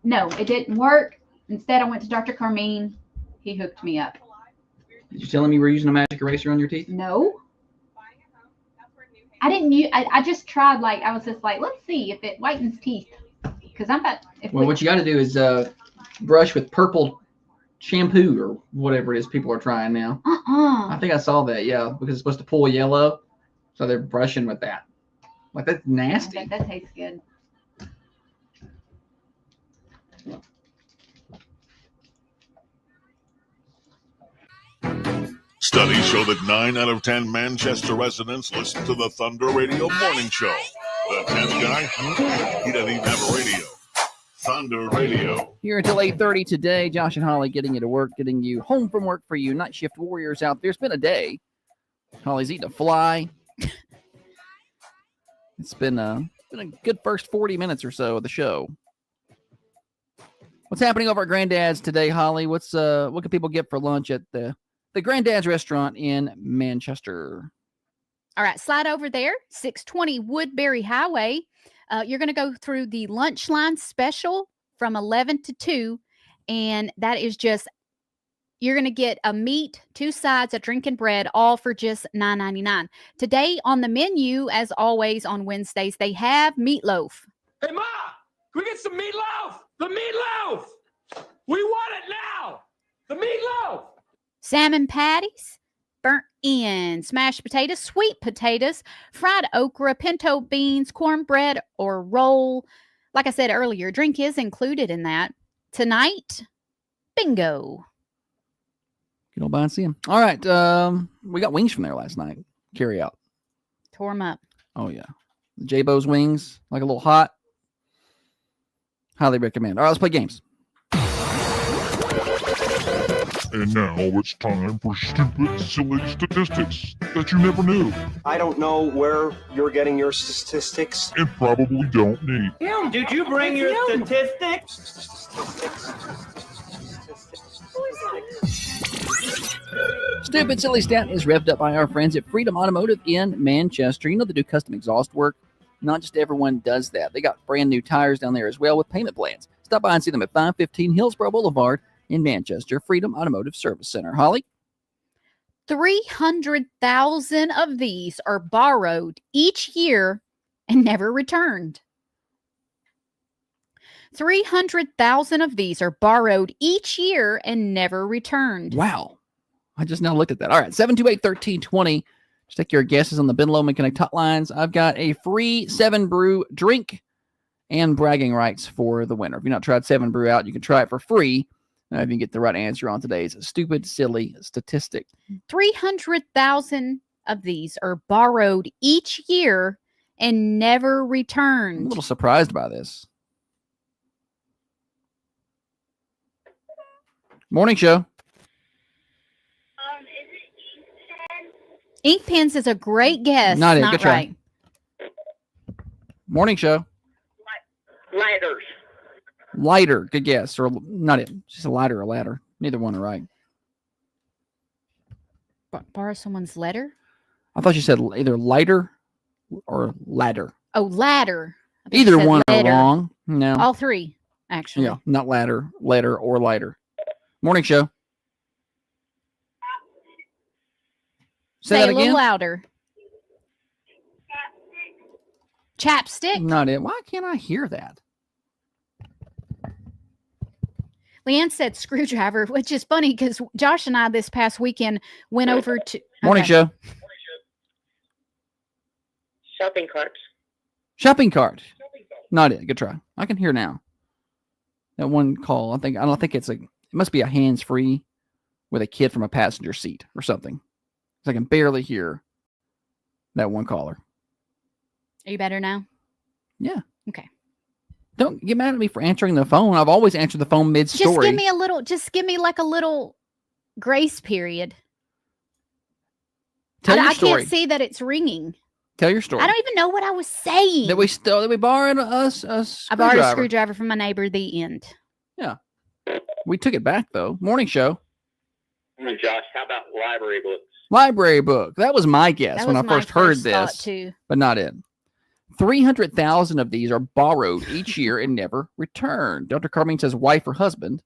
No, it didn't work. Instead, I went to Dr. Carmine. He hooked me up.
Did you tell him you were using a magic eraser on your teeth?
No. I didn't. I just tried. I was just like, let's see if it whitens teeth. Because I'm about.
What you got to do is brush with purple shampoo or whatever it is people are trying now. I think I saw that. Yeah, because it's supposed to pull yellow, so they're brushing with that. Like that's nasty.
I bet that tastes good.
Studies show that 9 out of 10 Manchester residents listen to the Thunder Radio Morning Show. The 10th guy, he doesn't even have a radio. Thunder Radio.
Here until 8:30 today, Josh and Holly getting you to work, getting you home from work for you night shift warriors out there. It's been a day. Holly's eating a fly. It's been a good first 40 minutes or so of the show. What's happening over at Granddad's today, Holly? What can people get for lunch at the Granddad's restaurant in Manchester?
All right, slide over there, 620 Woodbury Highway. You're going to go through the lunch line special from 11 to 2, and that is just, you're going to get a meat, 2 sides, a drink, and bread, all for just $9.99. Today on the menu, as always on Wednesdays, they have meatloaf.
Hey, Ma, can we get some meatloaf? The meatloaf! We want it now! The meatloaf!
Salmon patties, burnt ends, mashed potatoes, sweet potatoes, fried okra, pinto beans, cornbread, or roll. Like I said earlier, drink is included in that. Tonight, bingo.
Get on by and see him. All right. We got wings from there last night. Carry out.
Tore them up.
Oh, yeah. The J-Bo's wings, like a little hot. Highly recommend. All right, let's play games.
And now it's time for stupid, silly statistics that you never knew
I don't know where you're getting your statistics.
and probably don't need.
Him, did you bring your statistics?
Stupid Silly Stat is revved up by our friends at Freedom Automotive in Manchester. You know they do custom exhaust work. Not just everyone does that. They got brand new tires down there as well with payment plans. Stop by and see them at 515 Hillsborough Boulevard in Manchester. Freedom Automotive Service Center. Holly?
300,000 of these are borrowed each year and never returned. 300,000 of these are borrowed each year and never returned.
Wow. I just now looked at that. All right, 728-1320. Just take your guesses on the Ben Lomond Connect hotlines. I've got a free 7 Brew drink and bragging rights for the winner. If you've not tried 7 Brew out, you can try it for free if you can get the right answer on today's stupid, silly statistic.
300,000 of these are borrowed each year and never
I'm a
returned.
little surprised by this. Morning show.
Ink pens is a great guess.
Not it.
Not
Good try.
right.
Morning show.
Lighters.
Lighter. Good guess. Or not it. Just a lighter or a ladder. Neither one are right.
Borrow someone's letter?
I thought you said either lighter or ladder.
Oh, ladder. I thought you
Either
said
one
letter.
are wrong. No.
All three, actually.
Yeah, not ladder, letter, or lighter. Morning show. Say that
a little
again.
louder. Chapstick.
Not it. Why can't I hear that?
Leanne said screwdriver, which is funny because Josh and I this past weekend went over to
Morning
okay.
show.
Shopping carts.
Shopping cart. Not it. Good try. I can hear now. That one call. I don't think it's it must be a hands-free with a kid from a passenger seat or something. 'Cause I can barely hear that one caller.
Are you better now?
Yeah.
Okay.
Don't get mad at me for answering the phone. I've always answered the phone mid-story.
Just give me like a little grace period.
Tell your
I
story.
can't see that it's ringing.
Tell your story.
I don't even know what I was saying.
That we borrowed a screwdriver.
I borrowed a screwdriver from my neighbor. The end.
We took it back though. Morning show.
Josh, how about library books?
Library book. That was my guess
That
when I
was my
first heard
thought,
this,
too.
but not it. 300,000 of these are borrowed each year and never returned. Dr. Carmine says wife or husband.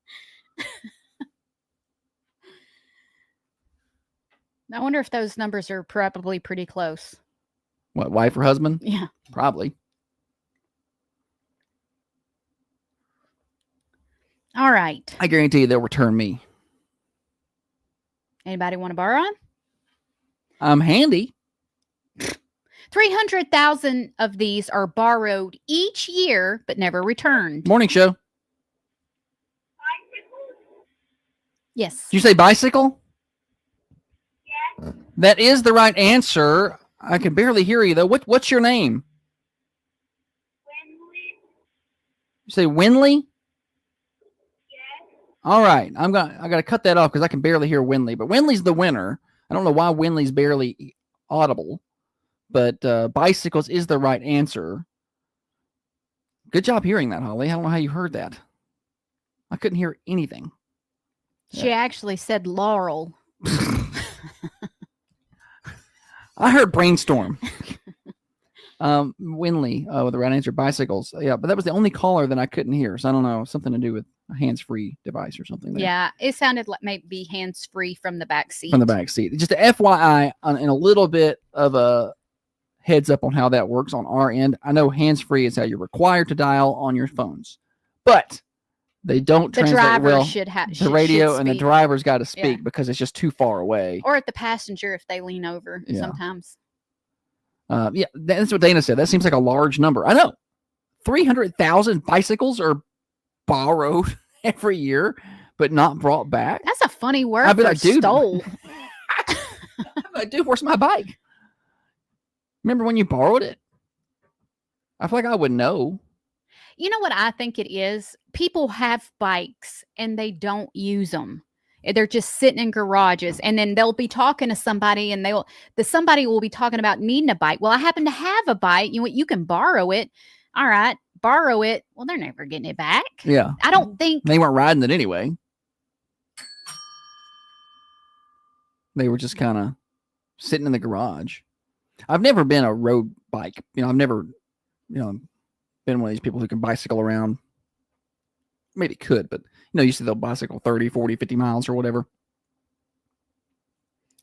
I wonder if those numbers are probably pretty close.
What, wife or husband?
Yeah.
Probably.
All right.
I guarantee you they'll return me.
Anybody want to borrow them?
I'm handy.
300,000 of these are borrowed each year but never returned.
Morning show.
Yes.
Did you say bicycle? That is the right answer. I can barely hear you though. What's your name? You say Winley? All right, I got to cut that off because I can barely hear Winley. But Winley's the winner. I don't know why Winley's barely audible, but bicycles is the right answer. Good job hearing that, Holly. I don't know how you heard that. I couldn't hear anything.
She actually said Laurel.
I heard brainstorm. Winley, the right answer, bicycles. Yeah, but that was the only caller that I couldn't hear. So I don't know, something to do with a hands-free device or something. There.
Yeah, it sounded like maybe hands-free from the back seat.
From the back seat. Just a FYI, and a little bit of a heads up on how that works on our end. I know hands-free is how you're required to dial on your phones, but they don't
The
translate
driver
well.
should have
The radio
should
and the
speak.
driver's got to speak
Yeah.
because it's just too far away.
Or at the passenger if they lean over
Yeah.
sometimes.
Yeah, that's what Dana said. That seems like a large number. I know. 300,000 bicycles are borrowed every year, but not brought back.
That's a funny word
I'd be
for
like, dude.
stole.
Dude, where's my bike? Remember when you borrowed it? I feel like I would know.
You know what I think it is? People have bikes and they don't use them. They're just sitting in garages, and then they'll be talking to somebody, and somebody will be talking about needing a bike. Well, I happen to have a bike. You can borrow it. All right, borrow it. Well, they're never getting it back.
Yeah.
I don't think.
They weren't riding it anyway. They were just kind of sitting in the garage. I've never been a road bike. I've never, been one of these people who can bicycle around. Maybe could, but you see they'll bicycle 30, 40, 50 miles or whatever.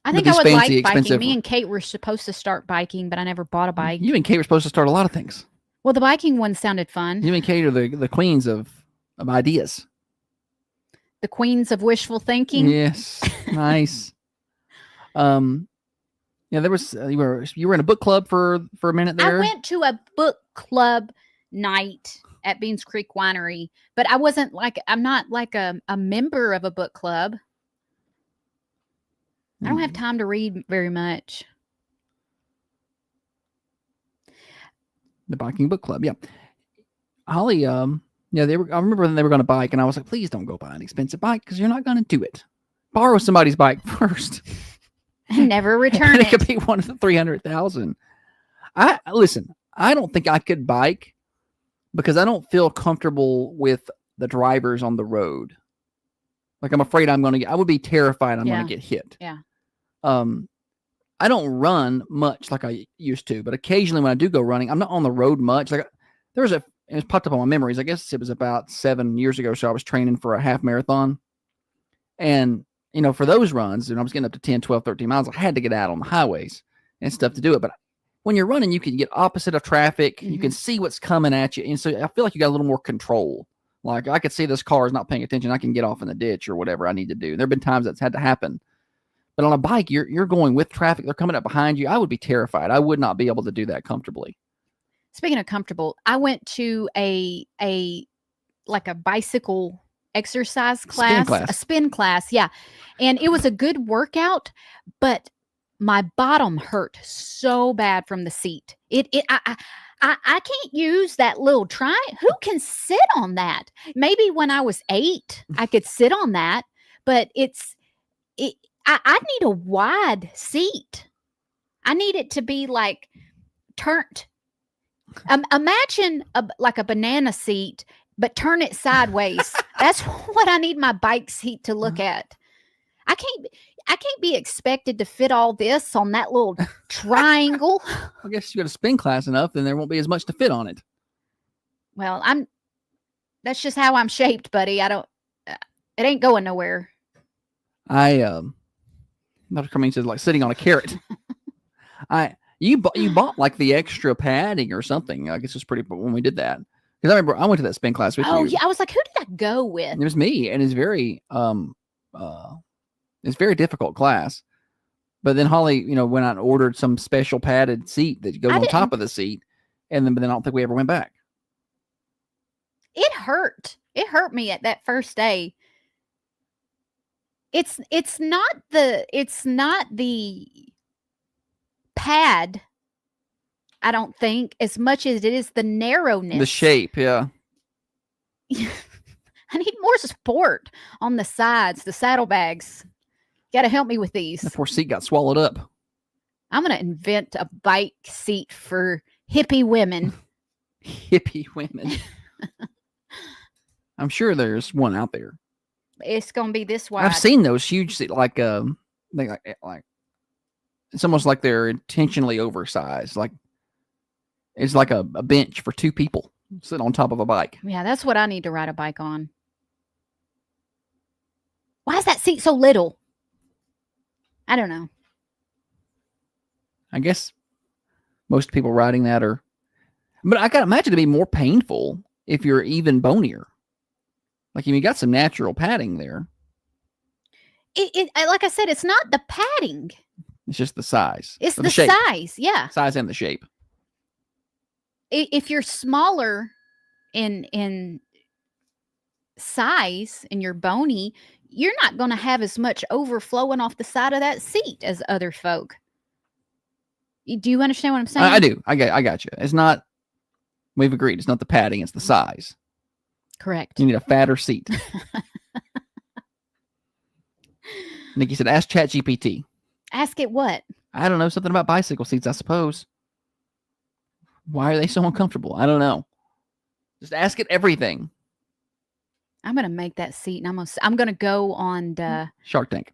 I
But
think I
these
would
fancy,
like biking.
expensive-
Me and Kate were supposed to start biking, but I never bought a bike.
You and Kate were supposed to start a lot of things.
Well, the biking one sounded fun.
You and Kate are the queens of ideas.
The queens of wishful thinking.
Yes, nice. There was you were in a book club for a minute there.
I went to a book club night at Beans Creek Winery, but I'm not like a member of a book club. I don't have time to read very much.
The biking book club, yeah. Holly, I remember when they were going to bike, and I was like, please don't go buy an expensive bike because you're not going to do it. Borrow somebody's bike first.
And never return
And it
it.
could be one of the 300,000. Listen, I don't think I could bike because I don't feel comfortable with the drivers on the road. Like I'm afraid I would be terrified I'm going to get hit.
Yeah.
I don't run much like I used to, but occasionally when I do go running, I'm not on the road much. Like it's popped up on my memories. I guess it was about 7 years ago. So I was training for a half marathon, and for those runs, and I was getting up to 10, 12, 13 miles, I had to get out on the highways and stuff to do it. But when you're running, you can get opposite of traffic. You can see what's coming at you. And so I feel like you got a little more control. Like I could see this car is not paying attention. I can get off in the ditch or whatever I need to do. There have been times that's had to happen. But on a bike, you're going with traffic. They're coming up behind you. I would be terrified. I would not be able to do that comfortably.
Speaking of comfortable, I went to a bicycle exercise class, a spin class. Yeah. And it was a good workout, but my bottom hurt so bad from the seat. I can't use that little Who can sit on that? Maybe when I was 8, I could sit on that, but I need a wide seat. I need it to be like turned. Imagine like a banana seat, but turn it sideways. That's what I need my bike seat to look at. I can't be expected to fit all this on that little triangle.
I guess you got to spin class enough, then there won't be as much to fit on it.
Well, that's just how I'm shaped, buddy. It ain't going nowhere.
Dr. Cummings says like sitting on a carrot. You bought like the extra padding or something. I guess it was pretty when we did that. Because I remember I went to that spin class with you.
Oh yeah, I was like, who did I go with?
And it was me, and it's very difficult class. But then Holly, went out and ordered some special padded seat that goes on top of the seat, but then I don't think we ever went back.
It hurt. It hurt me at that first day. It's not the pad, I don't think, as much as it is the narrowness.
The shape, yeah.
I need more support on the sides, the saddlebags. Got to help me with these.
The poor seat got swallowed up.
I'm going to invent a bike seat for hippie women.
Hippie women. I'm sure there's one out there.
It's going to be this wide.
I've seen those huge, like it's almost like they're intentionally oversized. Like it's like a bench for two people sitting on top of a bike.
Yeah, that's what I need to ride a bike on. Why is that seat so little? I don't know.
I guess most people riding that are, but I can imagine it'd be more painful if you're even bonier. Like you got some natural padding there.
Like I said, it's not the padding.
It's just the size.
It's
Or
the
shape.
size. Yeah.
Size and the shape.
If you're smaller in size and you're bony, you're not going to have as much overflowing off the side of that seat as other folk. Do you understand what I'm saying?
I do. I got you. It's not. We've agreed. It's not the padding. It's the size.
Correct.
You need a fatter seat. Nikki said, "Ask ChatGPT."
Ask it what?
I don't know. Something about bicycle seats, I suppose. Why are they so uncomfortable? I don't know. Just ask it everything.
I'm going to make that seat, and I'm going to go on the
Shark Tank.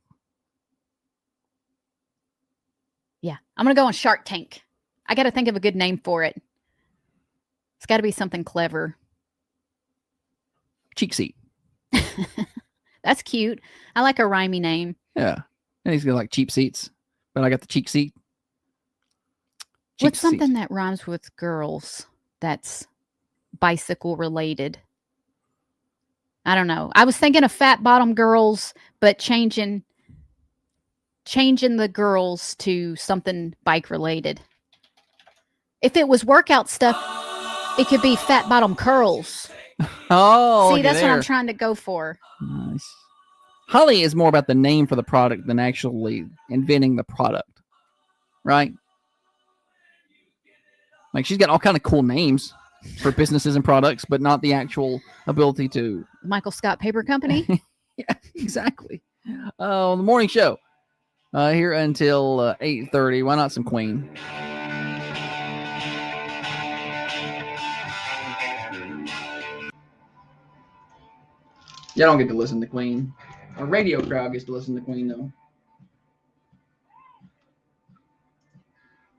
Yeah, I'm going to go on Shark Tank. I got to think of a good name for it. It's got to be something clever.
Cheek seat.
That's cute. I like a rhymey name.
Yeah. And he's got like cheap seats, but I got the cheek seat.
What's something that rhymes with girls that's bicycle related? I don't know. I was thinking of fat bottom girls, but changing the girls to something bike related. If it was workout stuff, it could be fat bottom curls.
Oh,
see, that's what I'm trying to go for.
Nice. Holly is more about the name for the product than actually inventing the product, right? Like she's got all kind of cool names for businesses and products, but not the actual ability to.
Michael Scott Paper Company.
Yeah, exactly. The morning show here until 8:30. Why not some Queen? Y'all don't get to listen to Queen. Our radio crowd gets to listen to Queen, though.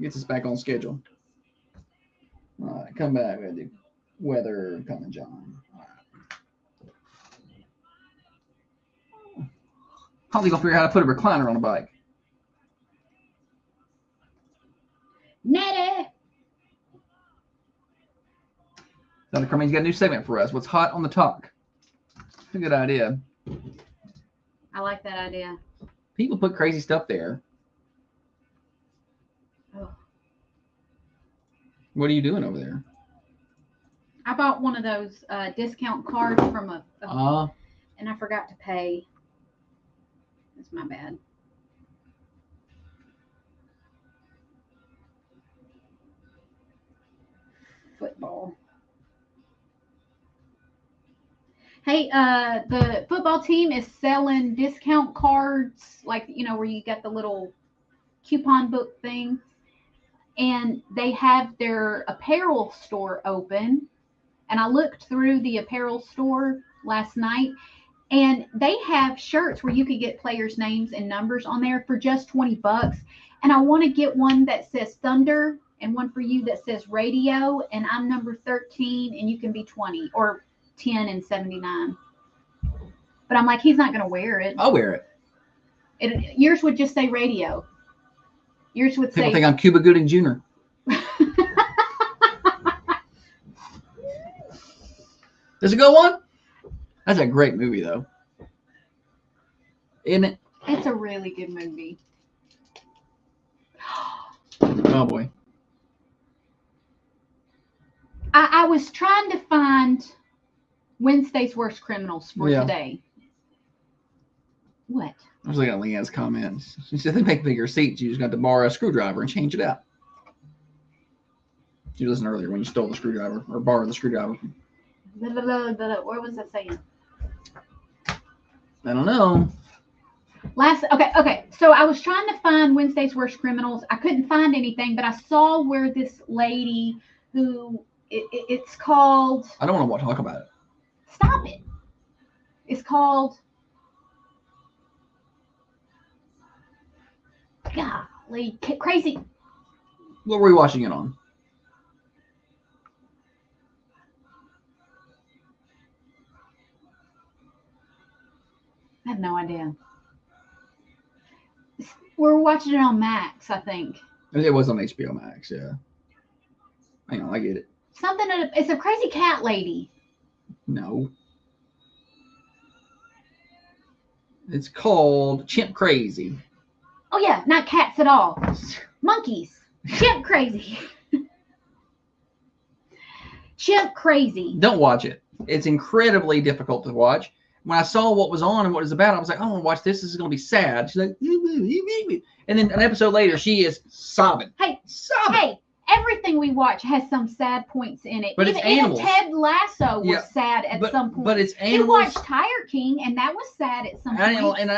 Gets us back on schedule. All right, come back with the weather coming, John. All right. Holly gonna figure out how to put a recliner on a bike.
Nettie.
Dr. Carmine's got a new segment for us. What's hot on the talk? It's a good idea.
I like that idea.
People put crazy stuff there.
Oh.
What are you doing over there?
I bought one of those discount cards from and I forgot to pay. That's my bad. Football. Hey, the football team is selling discount cards, like, you know, where you get the little coupon book thing. And they have their apparel store open. And I looked through the apparel store last night, and they have shirts where you could get players' names and numbers on there for just $20. And I want to get one that says Thunder and one for you that says Radio. And I'm number 13 and you can be 20 or 10 and 79. But I'm like, he's not going to wear it.
I'll wear it.
Yours would just say Radio. Yours would
People
say.
think I'm Cuba Gooding Jr. Does it go on? That's a great movie, though. Isn't it?
It's a really good movie.
Oh, boy.
I was trying to find Wednesday's Worst Criminals for today. What?
I was looking at Leanne's comments. She said they make bigger seats. You just got to borrow a screwdriver and change it out. You listened earlier when you stole the screwdriver or borrowed the screwdriver.
Where was I saying?
I don't know.
Okay. So I was trying to find Wednesday's Worst Criminals. I couldn't find anything, but I saw where this lady who it's called.
I don't want to talk about it.
Stop it. It's called. Golly, crazy.
What were we watching it on?
I have no idea. We're watching it on Max, I think.
It was on HBO Max, yeah. Hang on, I get it.
It's a crazy cat lady.
No. It's called Chimp Crazy.
Oh yeah, not cats at all. Monkeys. Chimp Crazy. Chimp Crazy.
Don't watch it. It's incredibly difficult to watch. When I saw what was on and what it was about, I was like, I want to watch this. This is going to be sad. She's like, and then an episode later, she is sobbing.
Hey, everything we watch has some sad points in it.
But
even,
it's animals.
Even Ted Lasso was sad at some point.
But it's
He
animals.
watched Tiger King, and that was sad at some point.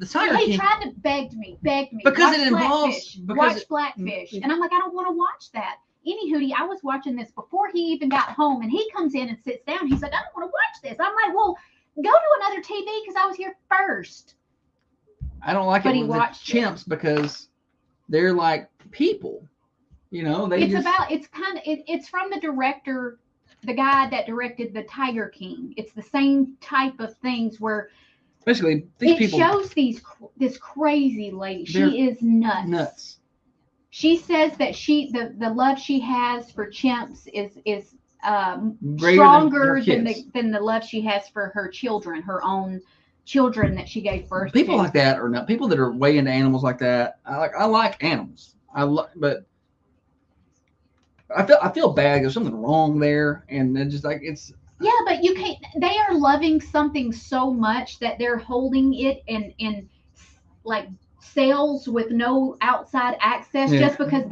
The Tiger
He
King.
tried to beg me.
Because
watch
it involves.
Watch Blackfish. And I'm like, I don't want to watch that. Anywho, I was watching this before he even got home, and he comes in and sits down. He's like, I don't want to watch this. I'm like, well, go to another TV because I was here first.
I don't like
But
it
he
with the
watched
chimps because they're like people. You know,
it's from the director, the guy that directed the Tiger King. It's the same type of things where
basically these people
shows this crazy lady. She is nuts. She says that the love she has for chimps is stronger than the love she has for her children, her own children that she gave birth to.
People like that are not people that are way into animals like that. I like animals. But I feel bad. There's something wrong there, and it's just like it's.
Yeah, but you can't. They are loving something so much that they're holding it in like cells with no outside access just because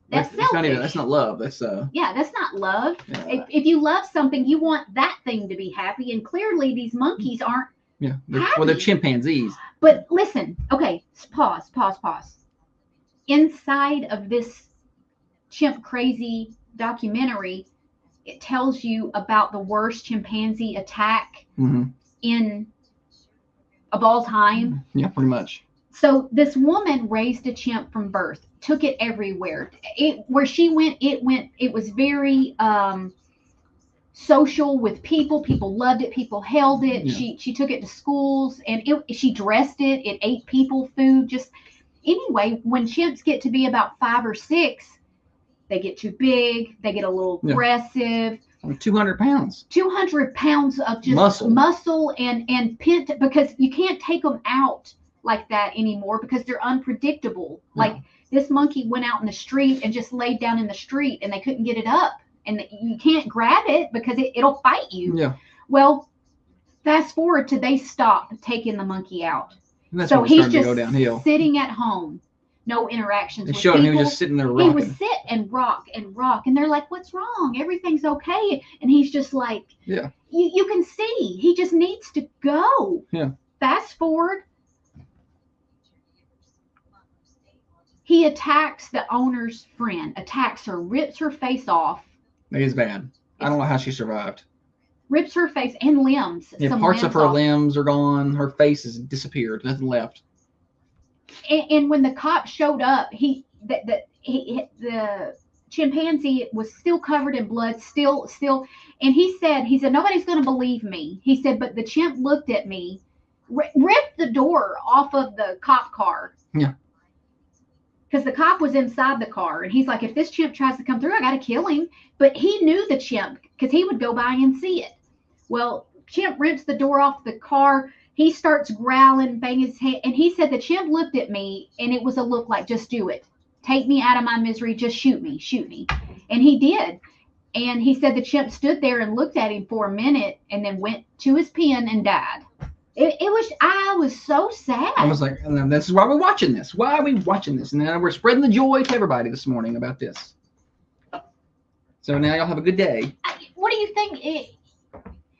that's selfish.
That's not love. That's
that's not love.
Yeah.
If you love something, you want that thing to be happy, and clearly these monkeys aren't.
Yeah, they're chimpanzees.
But listen, okay, pause. Inside of this Chimp Crazy documentary, it tells you about the worst chimpanzee attack of all time.
Yeah, pretty much.
So this woman raised a chimp from birth, took it everywhere. Where she went, it was very social with people. People loved it. People held it. Yeah. She took it to schools, and she dressed it. It ate people food. Anyway, when chimps get to be about 5 or 6, they get too big. They get a little aggressive.
200 pounds.
200 pounds of just muscle and pent, because you can't take them out like that anymore because they're unpredictable. Yeah. Like this monkey went out in the street and just laid down in the street, and they couldn't get it up. And you can't grab it because it'll fight you.
Yeah.
Well, fast forward to they stop taking the monkey out.
So
he's just sitting at home, no interactions with people.
He was just sitting there rocking.
He would sit and rock, and they're like, "What's wrong? Everything's okay." And he's just like,
"Yeah."
You can see he just needs to go.
Yeah.
Fast forward. He attacks the owner's friend, attacks her, rips her face off.
It is bad. I don't know how she survived.
Rips her face and limbs.
Yeah, parts of her limbs are gone. Her face has disappeared. Nothing left.
And when the cop showed up, the chimpanzee was still covered in blood, still. And he said, nobody's going to believe me. He said, but the chimp looked at me, ripped the door off of the cop car.
Yeah.
Because the cop was inside the car, and he's like, if this chimp tries to come through, I got to kill him. But he knew the chimp because he would go by and see it. Well, chimp rips the door off the car. He starts growling, banging his head. And he said the chimp looked at me, and it was a look like, just do it. Take me out of my misery. Just shoot me. And he did. And he said the chimp stood there and looked at him for a minute and then went to his pen and died.
I was so sad.
I was like, and this is why we're watching this. Why are we watching this? And then we're spreading the joy to everybody this morning about this. So now y'all have a good day.
What do you think?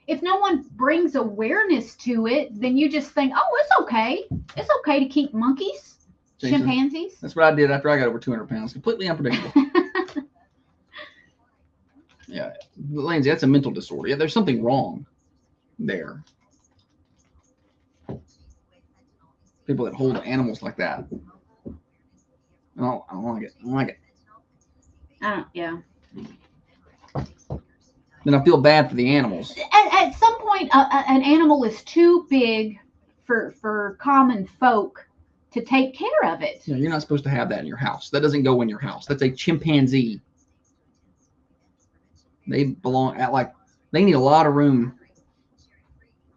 If no one brings awareness to it, then you just think, oh, it's okay. It's okay to keep monkeys,
Jason,
chimpanzees.
That's what I did after I got over 200 pounds. Completely unpredictable. Yeah, Lindsay, that's a mental disorder. Yeah, there's something wrong there. People that hold animals like that. I don't like it. I don't like it.
Yeah.
Then I feel bad for the animals.
At some point, an animal is too big for common folk to take care of it.
You know, you're not supposed to have that in your house. That doesn't go in your house. That's a chimpanzee. They belong at they need a lot of room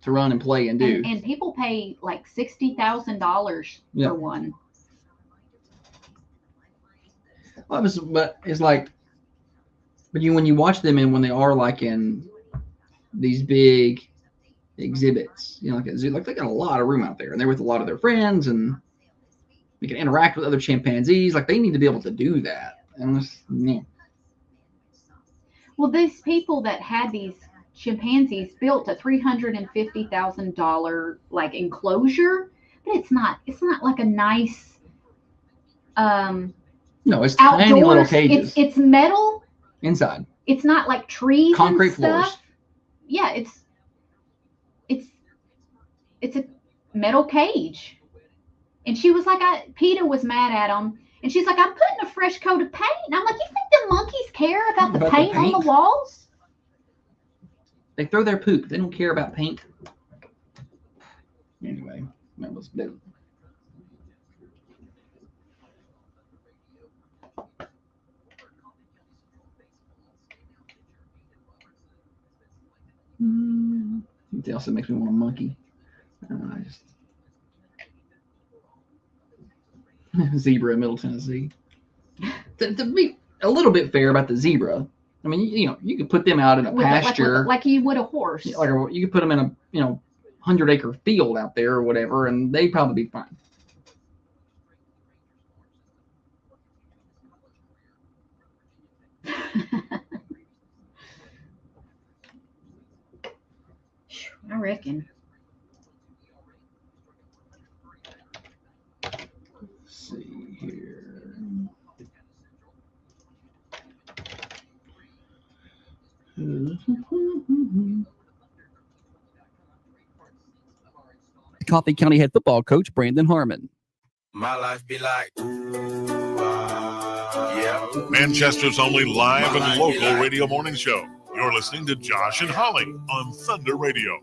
to run and play and do.
And people pay like $60,000
Yeah.
for one.
But it's like, but when you watch them and when they are like in these big exhibits, you know, like a zoo, like they got a lot of room out there, and they're with a lot of their friends, and you can interact with other chimpanzees. Like they need to be able to do that. And yeah.
Well, these people that had these chimpanzees built a $350,000 like enclosure, but it's not like a nice
No, it's
outdoors.
tiny little cages
It's metal.
inside.
It's not like trees
Concrete
and stuff.
floors.
Yeah, it's a metal cage. And she was like, PETA was mad at him. And she's like, I'm putting a fresh coat of paint. And I'm like, you think the monkeys care about the paint on the walls?
They throw their poop. They don't care about paint. Anyway, that was big. It also makes me want a monkey. Zebra in Middle Tennessee. To be a little bit fair about the zebra, I mean, you could put them out in a pasture,
like you would a horse.
like you could put them in a 100-acre field out there or whatever, and they'd probably be fine.
I reckon.
Let's see here.
Coffee County head football coach Brandon Harmon.
My life be like, yeah.
Manchester's only live and local radio morning show. You're listening to Josh and Holly on Thunder Radio.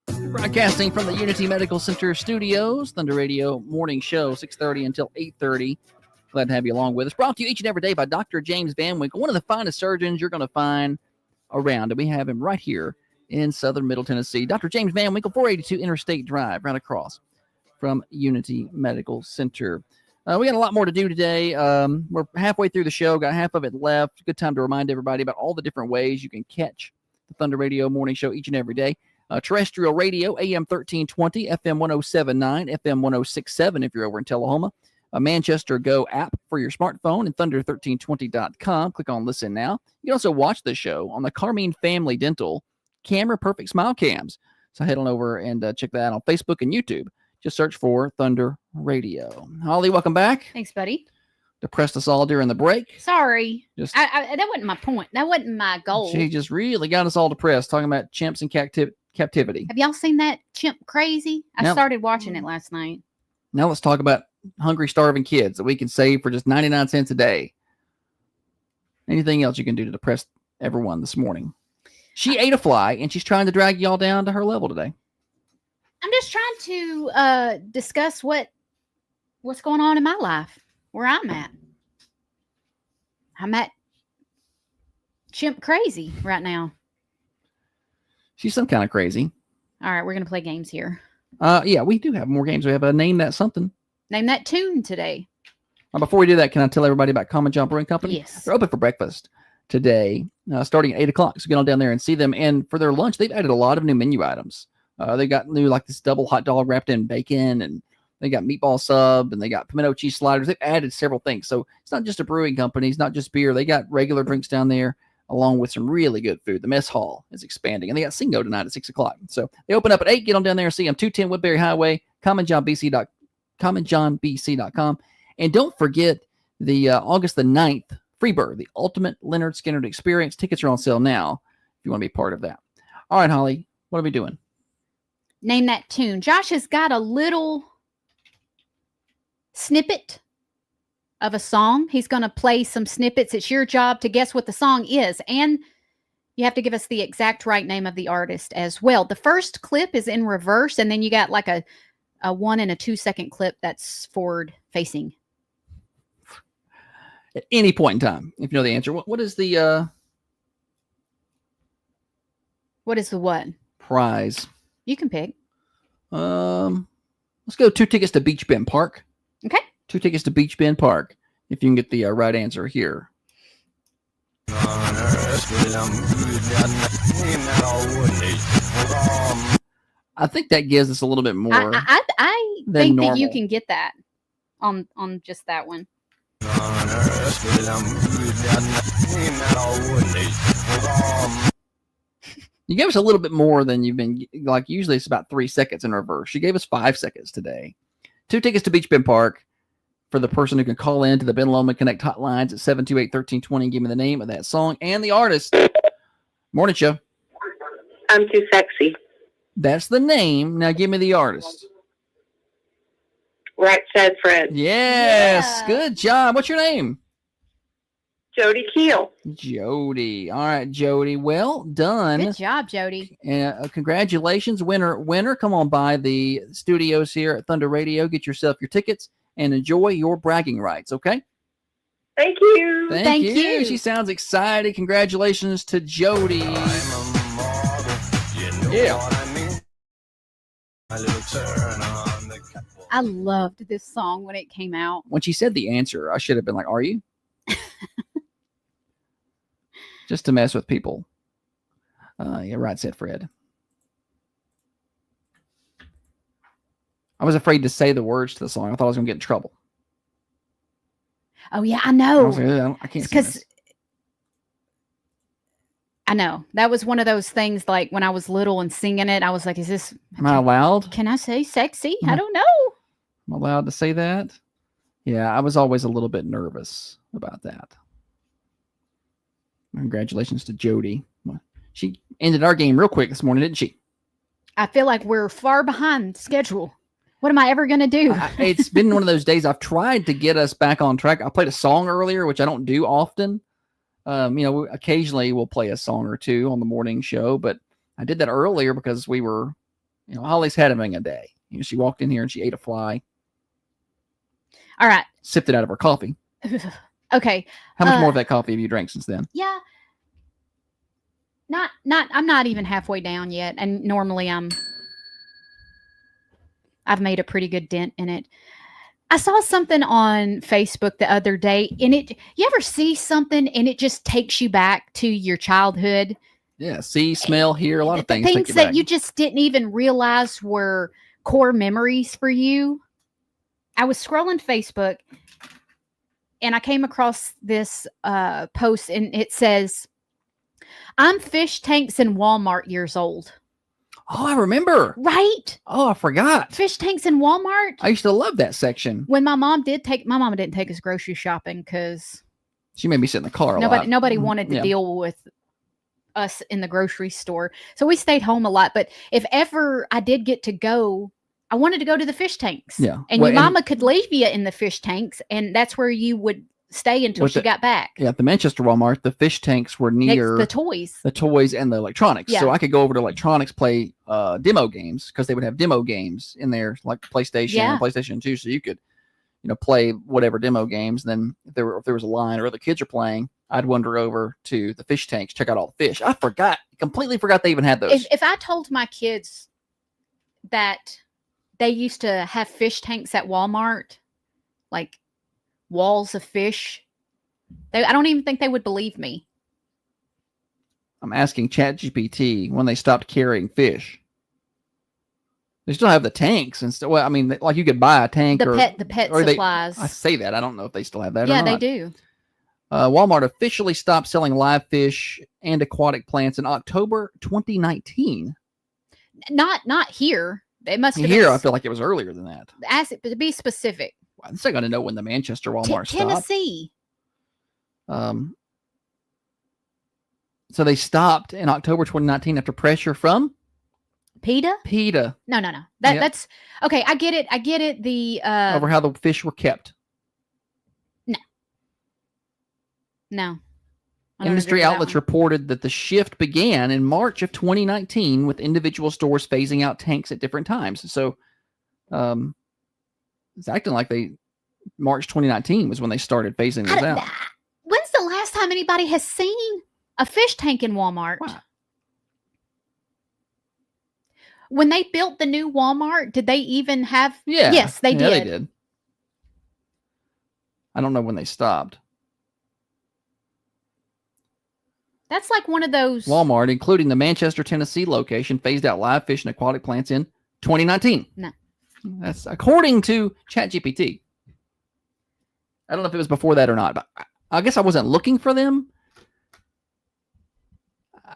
Broadcasting from the Unity Medical Center studios, Thunder Radio morning show, 6:30 until 8:30. Glad to have you along with us. Brought to you each and every day by Dr. James Van Winkle, one of the finest surgeons you're going to find around. And we have him right here in southern Middle Tennessee. Dr. James Van Winkle, 482 Interstate Drive, right across from Unity Medical Center. We got a lot more to do today. We're halfway through the show, got half of it left. Good time to remind everybody about all the different ways you can catch the Thunder Radio morning show each and every day. Terrestrial radio, AM 1320, FM 1079, FM 1067 if you're over in Tullahoma. A Manchester Go app for your smartphone and thunder1320.com. Click on Listen Now. You can also watch the show on the Carmine Family Dental Camera Perfect Smile Cams. So head on over and check that out on Facebook and YouTube. Just search for Thunder Radio. Holly, welcome back.
Thanks, buddy.
Depressed us all during the break.
Sorry.
Just
That wasn't my point. That wasn't my goal.
She just really got us all depressed talking about chimps in captivity.
Have y'all seen that Chimp Crazy? I
No.
started watching it last night.
Now let's talk about hungry, starving kids that we can save for just 99 cents a day. Anything else you can do to depress everyone this morning? She ate a fly, and she's trying to drag y'all down to her level today.
I'm just trying to discuss what's going on in my life, where I'm at. I'm at Chimp Crazy right now.
She's some kind of crazy.
All right, we're going to play games here.
Yeah, we do have more games. We have a Name That Something.
Name that tune today.
Before we do that, can I tell everybody about Common John Brewing Company?
Yes.
They're open for breakfast today, starting at 8 o'clock. So get on down there and see them. And for their lunch, they've added a lot of new menu items. They got new like this double hot dog wrapped in bacon, and they got meatball sub, and they got pimento cheese sliders. They've added several things. So it's not just a brewing company. It's not just beer. They got regular drinks down there along with some really good food. The mess hall is expanding, and they got Singo tonight at 6 o'clock. So they open up at 8. Get on down there and see them. 210 Woodbury Highway, commonjohnbc.com. And don't forget the August the 9th, Freebird, the Ultimate Leonard Skinner Experience. Tickets are on sale now if you want to be part of that. All right, Holly, what are we doing?
Name that tune. Josh has got a little snippet of a song. He's going to play some snippets. It's your job to guess what the song is. And you have to give us the exact right name of the artist as well. The first clip is in reverse, and then you got like a 1 and a 2 second clip that's forward facing.
At any point in time, if you know the answer, what is the
What is the what?
prize?
You can pick.
Let's go 2 tickets to Beach Bend Park.
Okay.
2 tickets to Beach Bend Park. If you can get the right answer here. I think that gives us a little bit more.
I
than
think that you
normal.
can get that on just that one.
You gave us a little bit more than you've been, like usually it's about 3 seconds in reverse. You gave us 5 seconds today. 2 tickets to Beach Bend Park for the person who can call in to the Ben Lomond Connect hotlines at 728-1320 and give me the name of that song and the artist. Morning show.
I'm Too Sexy.
That's the name. Now give me the artist.
Right Said Fred.
Yes.
Yeah.
Good job. What's your name?
Jody Keel.
Jody. All right, Jody. Well done.
Good job, Jody.
Congratulations, winner. Come on by the studios here at Thunder Radio. Get yourself your tickets and enjoy your bragging rights, okay?
Thank you.
Thank
you.
you. She sounds excited. Congratulations to Jody. Yeah.
I loved this song when it came out.
When she said the answer, I should have been like, are you? Just to mess with people. Yeah, right, said Fred. I was afraid to say the words to the song. I thought I was going to get in trouble.
Oh, yeah, I
I
know.
was like, I can't sing
Because
this.
I know. That was one of those things like when I was little and singing it, I was like, is this,
Am I allowed?
can I say sexy? I
Mhm.
don't know.
Am I allowed to say that? Yeah, I was always a little bit nervous about that. Congratulations to Jody. She ended our game real quick this morning, didn't she?
I feel like we're far behind schedule. What am I ever going to do?
It's been one of those days I've tried to get us back on track. I played a song earlier, which I don't do often. Occasionally we'll play a song or two on the morning show, but I did that earlier because we were, Holly's having a day. She walked in here and she ate a fly,
All right.
sipped it out of her coffee.
Okay.
How much more of that coffee have you drank since then?
Yeah. I'm not even halfway down yet. And normally I've made a pretty good dent in it. I saw something on Facebook the other day, and you ever see something and it just takes you back to your childhood?
Yeah, see, smell, hear, a lot of things.
Things that you just didn't even realize were core memories for you. I was scrolling Facebook and I came across this post, and it says, I'm fish tanks in Walmart years old.
Oh, I remember.
Right?
Oh, I forgot.
Fish tanks in Walmart.
I used to love that section.
When my mom didn't take us grocery shopping because
She made me sit in the car a lot.
nobody wanted to
Yeah.
deal with us in the grocery store. So we stayed home a lot. But if ever I did get to go, I wanted to go to the fish tanks.
Yeah.
And
Well,
your mama could leave you in the fish tanks, and that's where you would stay until
With
she
the-
got back.
Yeah, at the Manchester Walmart, the fish tanks were
Next
near
the toys.
the toys and the electronics. So
Yeah.
I could go over to electronics, play demo games, because they would have demo games in there, like PlayStation
Yeah.
and PlayStation 2. So you could, play whatever demo games. And then if there was a line or other kids are playing, I'd wander over to the fish tanks, check out all the fish. I completely forgot they even had those.
If I told my kids that they used to have fish tanks at Walmart, like walls of fish, I don't even think they would believe me.
I'm asking ChatGPT when they stopped carrying fish. They still have the tanks and stuff. Well, I mean, like you could buy a tank
The
or
pet
or
supplies.
I say that. I don't know if they still have that or
Yeah,
not.
they do.
Walmart officially stopped selling live fish and aquatic plants in October 2019.
Not here. It must have
Here, I
been
feel like it was earlier than that.
ask it to be specific.
I'm still going to know when the Manchester Walmart stopped.
Tennessee.
So they stopped in October 2019 after pressure from
PETA?
PETA
No.
Yeah.
That's okay. I get it. The
over how the fish were kept.
no. I don't
Industry
agree with that
outlets
one.
reported that the shift began in March of 2019 with individual stores phasing out tanks at different times. So it's acting like March 2019 was when they started phasing those out.
When's the last time anybody has seen a fish tank in Walmart?
Wow.
When they built the new Walmart, did they even have?
Yeah.
Yes, they
Yeah,
did.
they did. I don't know when they stopped.
That's like one of those.
Walmart, including the Manchester, Tennessee location, phased out live fish and aquatic plants in 2019.
No.
That's according to ChatGPT. I don't know if it was before that or not, but I guess I wasn't looking for them.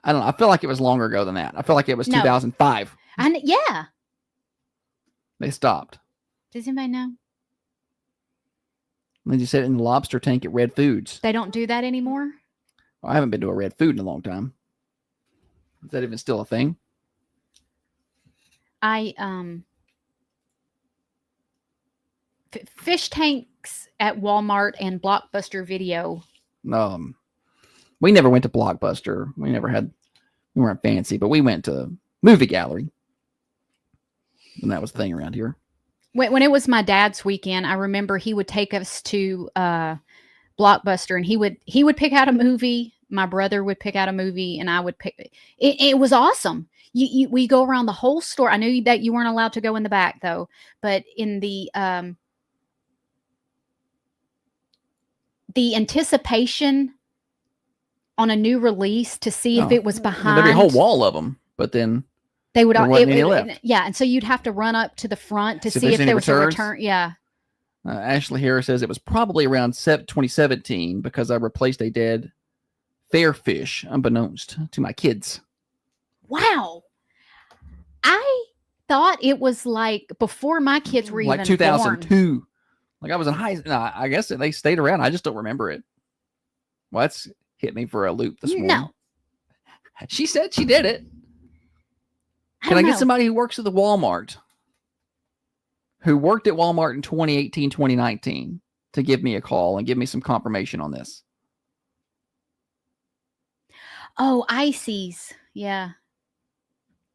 I don't know. I feel like it was longer ago than that. I feel like it was
No.
2005.
Yeah.
They stopped.
Does anybody know?
And they said it in the lobster tank at Red Foods.
They don't do that anymore.
I haven't been to a Red Food in a long time. Is that even still a thing?
Fish tanks at Walmart and Blockbuster Video.
We never went to Blockbuster. We weren't fancy, but we went to Movie Gallery. And that was the thing around here.
When it was my dad's weekend, I remember he would take us to Blockbuster, and he would pick out a movie. My brother would pick out a movie, and I would pick it. It was awesome. We go around the whole store. I knew that you weren't allowed to go in the back though, but in the anticipation on a new release to see if it was behind.
There'd be a whole wall of them, but then
they would
there wasn't any left.
Yeah, and so you'd have to run up to the front to see if
there's any
there was a
returns.
return. Yeah.
Ashley Harris says it was probably around 2017 because I replaced a dead fairfish unbeknownst to my kids.
Wow. I thought it was like before my kids were
Like
even
2002.
born.
Like I was in I guess they stayed around. I just don't remember it. Well, that's hit me for a loop this morning.
No.
She said she did it. Can I get somebody who works at the Walmart, who worked at Walmart in 2018, 2019, to give me a call and give me some confirmation on this?
Oh, Ices. Yeah.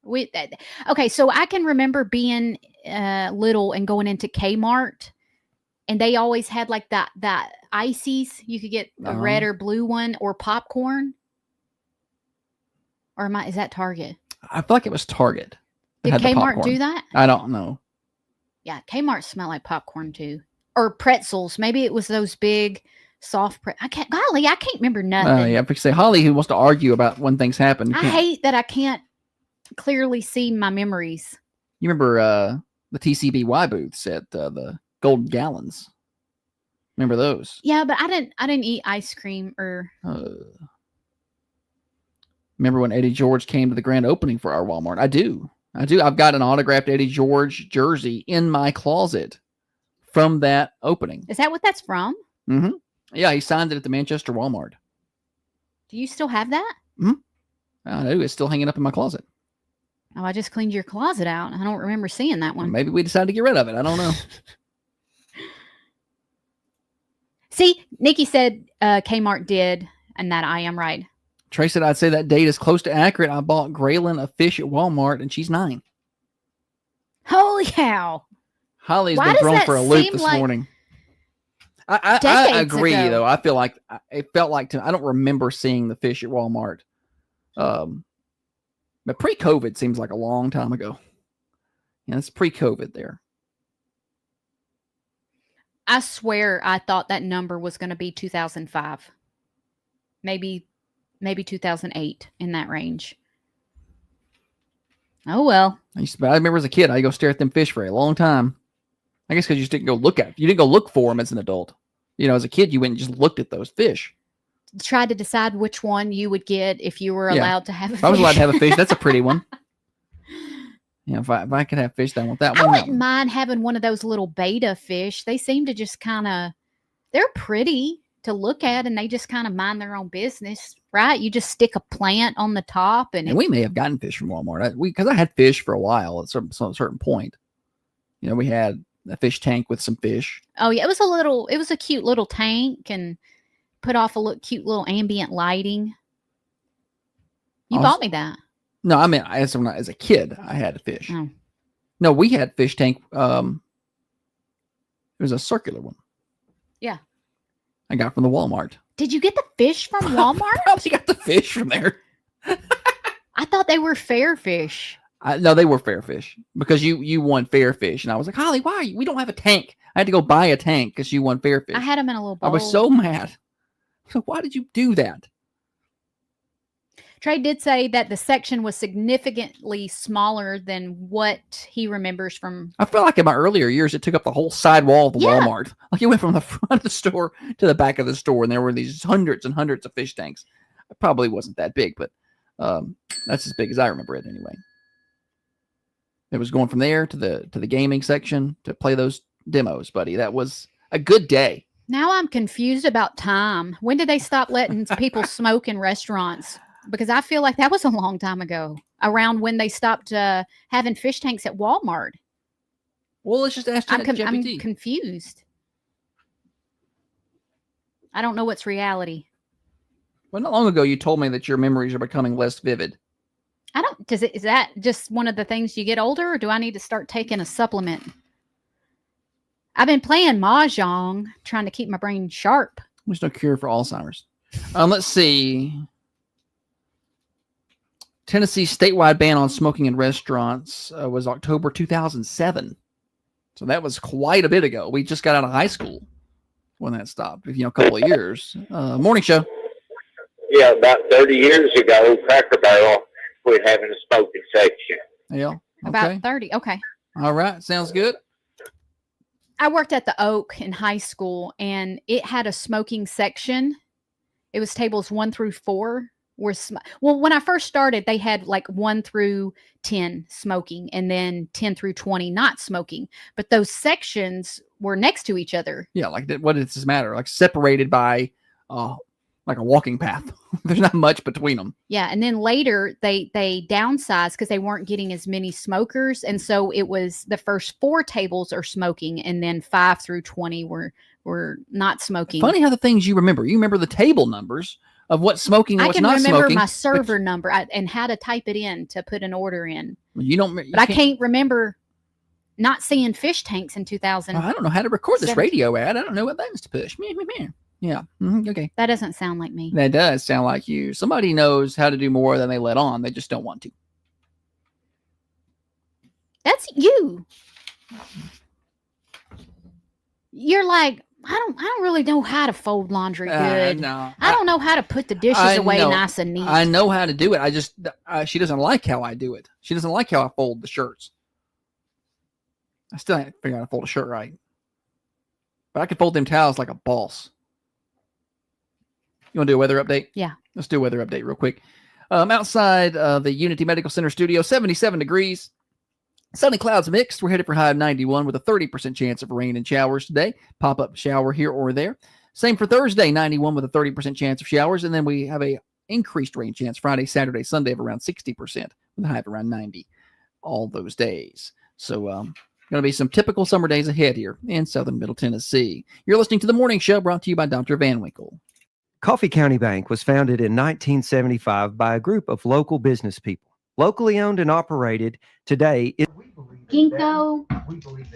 Okay, so I can remember being little and going into Kmart, and they always had like that Ices. You could get a red or blue one, or popcorn. Or is that Target?
I feel like it was Target.
Did Kmart do that?
I don't know.
Yeah, Kmart smelled like popcorn too, or pretzels. Maybe it was those big, soft. I can't remember nothing.
Yeah, if you say Holly, who wants to argue about when things happen.
I hate that I can't clearly see my memories.
You remember the TCBY booths at the Golden Gallons? Remember those?
Yeah, but I didn't eat ice cream or.
Remember when Eddie George came to the grand opening for our Walmart? I do. I've got an autographed Eddie George jersey in my closet from that opening.
Is that what that's from?
Mm-hmm. Yeah, he signed it at the Manchester Walmart.
Do you still have that?
Mm-hmm. I do. It's still hanging up in my closet.
Oh, I just cleaned your closet out. I don't remember seeing that one.
Maybe we decided to get rid of it. I don't know.
See, Nikki said Kmart did, and that I am right.
Trey said, I'd say that date is close to accurate. I bought Graylin a fish at Walmart, and she's 9.
Holy cow.
Holly's been thrown for a loop this morning. I agree, though. I feel like it felt like I don't remember seeing the fish at Walmart. But pre-COVID seems like a long time ago. Yeah, it's pre-COVID there.
I swear I thought that number was going to be 2005. Maybe 2008, in that range. Oh, well.
I remember as a kid, I go stare at them fish for a long time. I guess because you just didn't go look at it. You didn't go look for them as an adult. As a kid, you went and just looked at those fish.
Tried to decide which one you would get if you were allowed to have a fish.
If I was allowed to have a fish, that's a pretty one. If I could have fish, I want that one.
I wouldn't mind having one of those little betta fish. They seem to just they're pretty to look at, and they just kind of mind their own business, right? You just stick a plant on the top. And
we may have gotten fish from Walmart. Because I had fish for a while at a certain point. We had a fish tank with some fish.
Oh, yeah. It was a cute little tank and put off cute little ambient lighting. You bought me that.
No, I mean, as a kid, I had a fish.
Oh.
No, we had fish tank. It was a circular one.
Yeah.
I got from the Walmart.
Did you get the fish from Walmart?
Probably got the fish from there.
I thought they were fair fish.
No, they were fair fish because you won fair fish, and I was like, Holly, why? We don't have a tank. I had to go buy a tank because you won fair fish.
I had them in a little bowl.
I was so mad. So why did you do that?
Trey did say that the section was significantly smaller than what he remembers from.
I feel like in my earlier years, it took up the whole side wall of the Walmart. Like it went from the front of the store to the back of the store, and there were these hundreds and hundreds of fish tanks. It probably wasn't that big, but that's as big as I remember it anyway. It was going from there to the gaming section to play those demos, buddy. That was a good day.
Now I'm confused about time. When did they stop letting people smoke in restaurants? Because I feel like that was a long time ago, around when they stopped having fish tanks at Walmart.
Well, let's just ask ChatGPT.
I'm confused. I don't know what's reality.
Well, not long ago, you told me that your memories are becoming less vivid.
Is that just one of the things you get older, or do I need to start taking a supplement? I've been playing Mahjong, trying to keep my brain sharp.
There's no cure for Alzheimer's. Let's see. Tennessee's statewide ban on smoking in restaurants was October 2007. So that was quite a bit ago. We just got out of high school when that stopped, a couple of years. Morning show.
Yeah, about 30 years ago, Cracker Barrel quit having a smoking section.
Yeah. Okay.
About 30. Okay.
All right. Sounds good.
I worked at the Oak in high school, and it had a smoking section. It was tables 1 through 4. When I first started, they had like 1 through 10 smoking, and then 10 through 20 not smoking. But those sections were next to each other.
Yeah, like what does this matter? Like separated by like a walking path. There's not much between them.
Yeah, and then later they downsized because they weren't getting as many smokers, and so it was the first 4 tables are smoking, and then 5 through 20 were not smoking.
Funny how the things you remember the table numbers of what smoking and what's not smoking.
I can remember my server number and how to type it in to put an order in.
But
I can't remember not seeing fish tanks in 2000.
I don't know how to record this radio ad. I don't know what buttons to push. Yeah. Okay.
That doesn't sound like me.
That does sound like you. Somebody knows how to do more than they let on. They just don't want to.
That's you. You're like, I don't really know how to fold laundry good.
No,
I don't know how to put the dishes away nice and neat.
I know how to do it. I just she doesn't like how I do it. She doesn't like how I fold the shirts. I still haven't figured out how to fold a shirt right. But I can fold them towels like a boss. You want to do a weather update?
Yeah.
Let's do a weather update real quick. Outside the Unity Medical Center studio, 77 degrees. Sunny clouds mixed. We're headed for high of 91 with a 30% chance of rain and showers today. Pop-up shower here or there. Same for Thursday, 91 with a 30% chance of showers. And then we have a increased rain chance Friday, Saturday, Sunday of around 60% with a high of around 90 all those days. So going to be some typical summer days ahead here in southern Middle Tennessee. You're listening to The Morning Show brought to you by Dr. Van Winkle.
Coffee County Bank was founded in 1975 by a group of local business people. Locally owned and operated, today
Ginkgo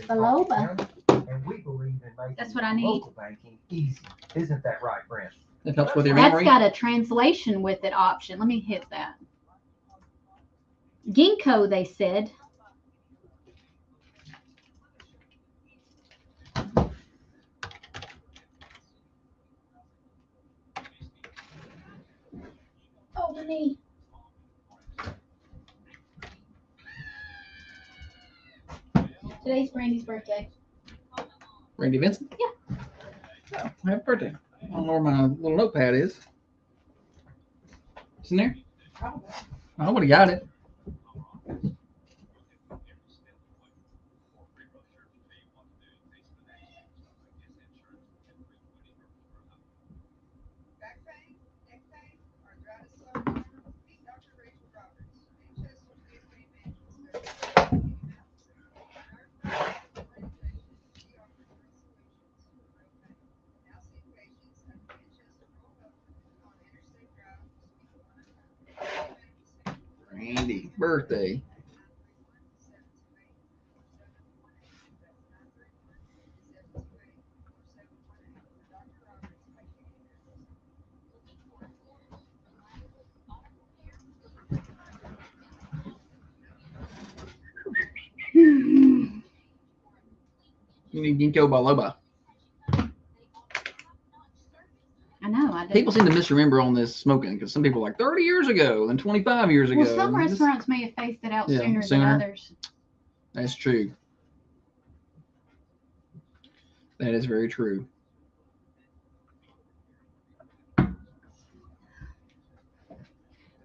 biloba.
And we believe in making
That's what I need.
local banking easy. Isn't that right, Brent?
That helps with your
That's
memory.
got a translation with it option. Let me hit that. Ginkgo, they said. Oh, my knee. Today's Brandy's birthday.
Randy Vincent?
Yeah.
Oh, happy birthday. I don't know where my little notepad is. It's in there? Nobody got it. Randy, birthday. You need ginkgo biloba.
I know. I do.
People seem to misremember on this smoking because some people are like 30 years ago and 25 years ago.
Well, some restaurants may have phased it out sooner than others.
That's true. That is very true.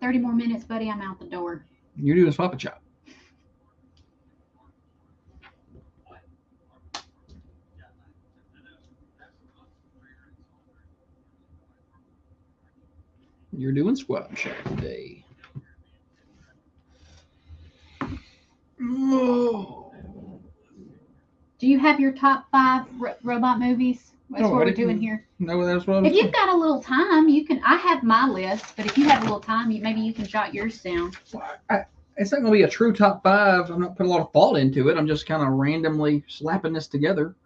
"30 more minutes, buddy. I'm out the door."
You're doing Swap and Chop. You're doing Squat and Chop today. Oh.
Do you have your top 5 robot movies? That's what we're doing here.
No, that's what I was
If you've got a little time, you can. I have my list, but if you have a little time, maybe you can jot yours down.
It's not going to be a true top 5. I'm not putting a lot of thought into it. I'm just kind of randomly slapping this together.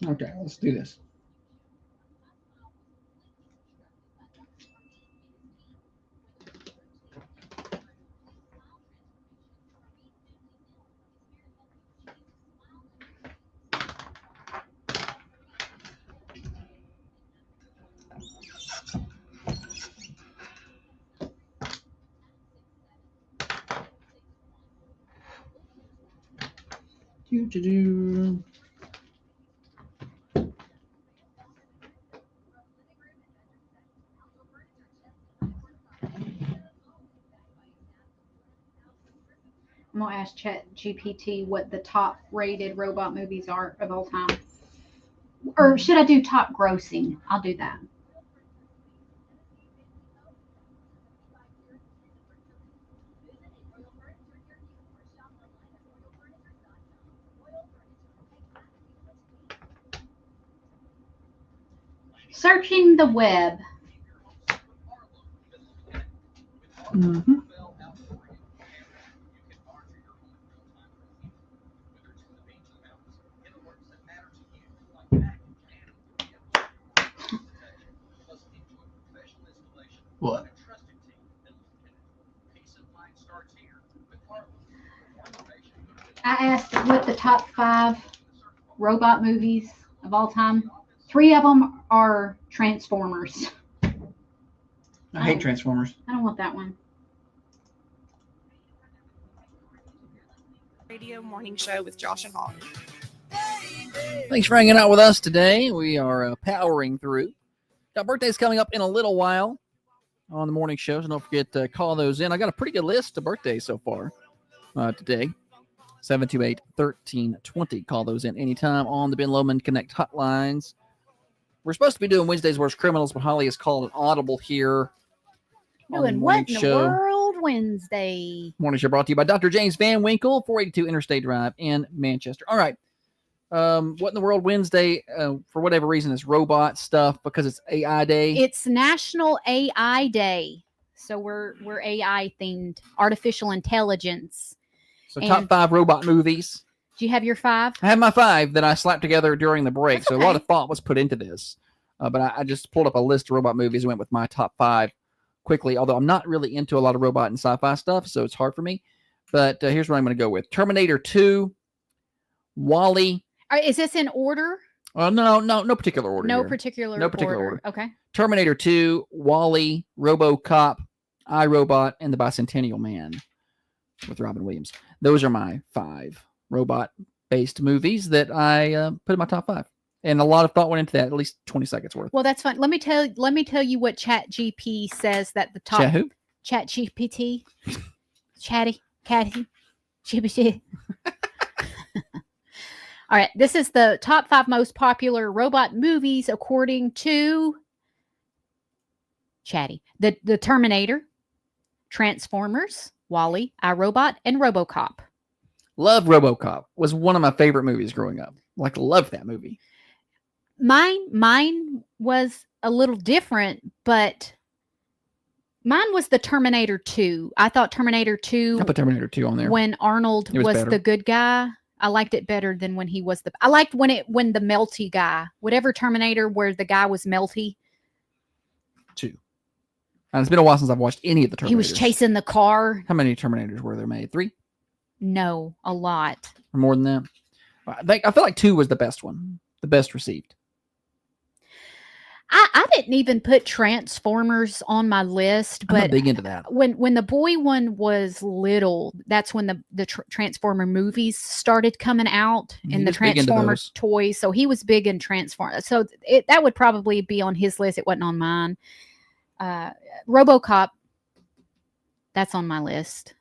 Okay, let's do this. Do.
I'm gonna ask ChatGPT what the top rated robot movies are of all time. Or should I do top grossing? I'll do that. Searching the web.
Mm-hmm. What?
I asked what the top 5 robot movies of all time. 3 of them are Transformers.
I hate Transformers.
I don't want that one.
Radio morning show with Josh and Holly.
Thanks for hanging out with us today. We are powering through. Got birthdays coming up in a little while on the morning show, so don't forget to call those in. I got a pretty good list of birthdays so far today. 728-1320. Call those in anytime on the Ben Lomond Connect hotlines. We're supposed to be doing Wednesday's Worst Criminals, but Holly has called an audible here.
Doing what in the world Wednesday?
Morning show brought to you by Dr. James Van Winkle, 482 Interstate Drive in Manchester. All right. What in the world Wednesday, for whatever reason, is robot stuff because it's AI Day?
It's National AI Day. So we're AI themed, artificial intelligence.
So top 5 robot movies.
Do you have your 5?
I have my 5 that I slapped together during the break.
That's
so
okay.
A lot of thought was put into this. But I just pulled up a list of robot movies and went with my top 5 quickly, although I'm not really into a lot of robot and sci-fi stuff, so it's hard for me. But here's what I'm going to go with. Terminator 2, WALL-E.
Is this in order?
No particular order.
No
here.
particular
No particular order.
Okay.
Terminator 2, Wall-E, RoboCop, iRobot, and The Bicentennial Man with Robin Williams. Those are my 5 robot-based movies that I put in my top 5. And a lot of thought went into that, at least 20 seconds worth.
Well, that's fine. Let me tell you what ChatGPT says that the top
Chat who?
ChatGPT. Chatty, Catty, GPT. All right, this is the top 5 most popular robot movies according to Chatty. The Terminator, Transformers, Wall-E, iRobot, and RoboCop.
Love RoboCop. Was one of my favorite movies growing up. Like, loved that movie.
Mine was a little different, but mine was the Terminator 2. I thought Terminator 2.
I put Terminator 2 on there.
When Arnold was
better.
the good guy, I liked it better than when he was I liked when the melty guy, whatever Terminator where the guy was melty.
2. And it's been a while since I've watched any of the Terminators.
He was chasing the car.
How many Terminators were there made? 3?
No, a lot.
Or more than that? I feel like 2 was the best one. The best received.
I didn't even put Transformers on my list,
I'm
but
not big into that.
When the boy one was little, that's when the Transformer movies started coming out and the
was big into
Transformer
those.
toys. So he was big in Transformers. So that would probably be on his list. It wasn't on mine. RoboCop, that's on my list.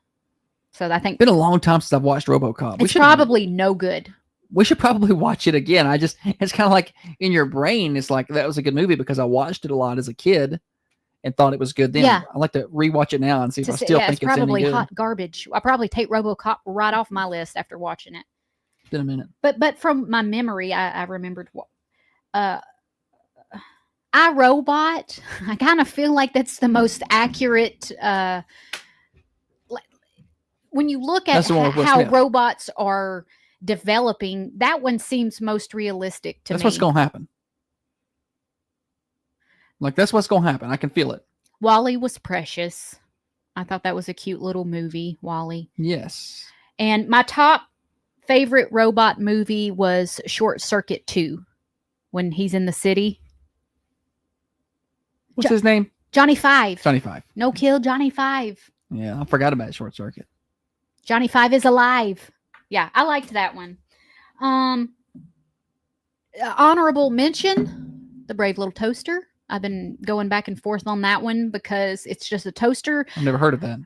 So I think
It's been a long time since I've watched RoboCop.
it's probably no good.
We should probably watch it again. It's kind of like in your brain. It's like that was a good movie because I watched it a lot as a kid and thought it was good then.
Yeah.
I like to rewatch it now and see if I still think
It's
it's any
probably
good.
hot garbage. I probably take RoboCop right off my list after watching it.
It's been a minute.
But from my memory, I remembered what iRobot. I kind of feel like that's the most accurate. When you look at
That's the one with Will
how
Smith.
robots are developing, that one seems most realistic to
That's
me.
what's going to happen. Like, that's what's going to happen. I can feel it.
Wall-E was precious. I thought that was a cute little movie, Wall-E.
Yes.
And my top favorite robot movie was Short Circuit 2, when he's in the city.
What's his name?
Johnny Five.
Johnny Five.
No kill Johnny Five.
Yeah, I forgot about Short Circuit.
Johnny Five is alive. Yeah, I liked that one. Honorable mention, The Brave Little Toaster. I've been going back and forth on that one because it's just a toaster.
I've never heard of that.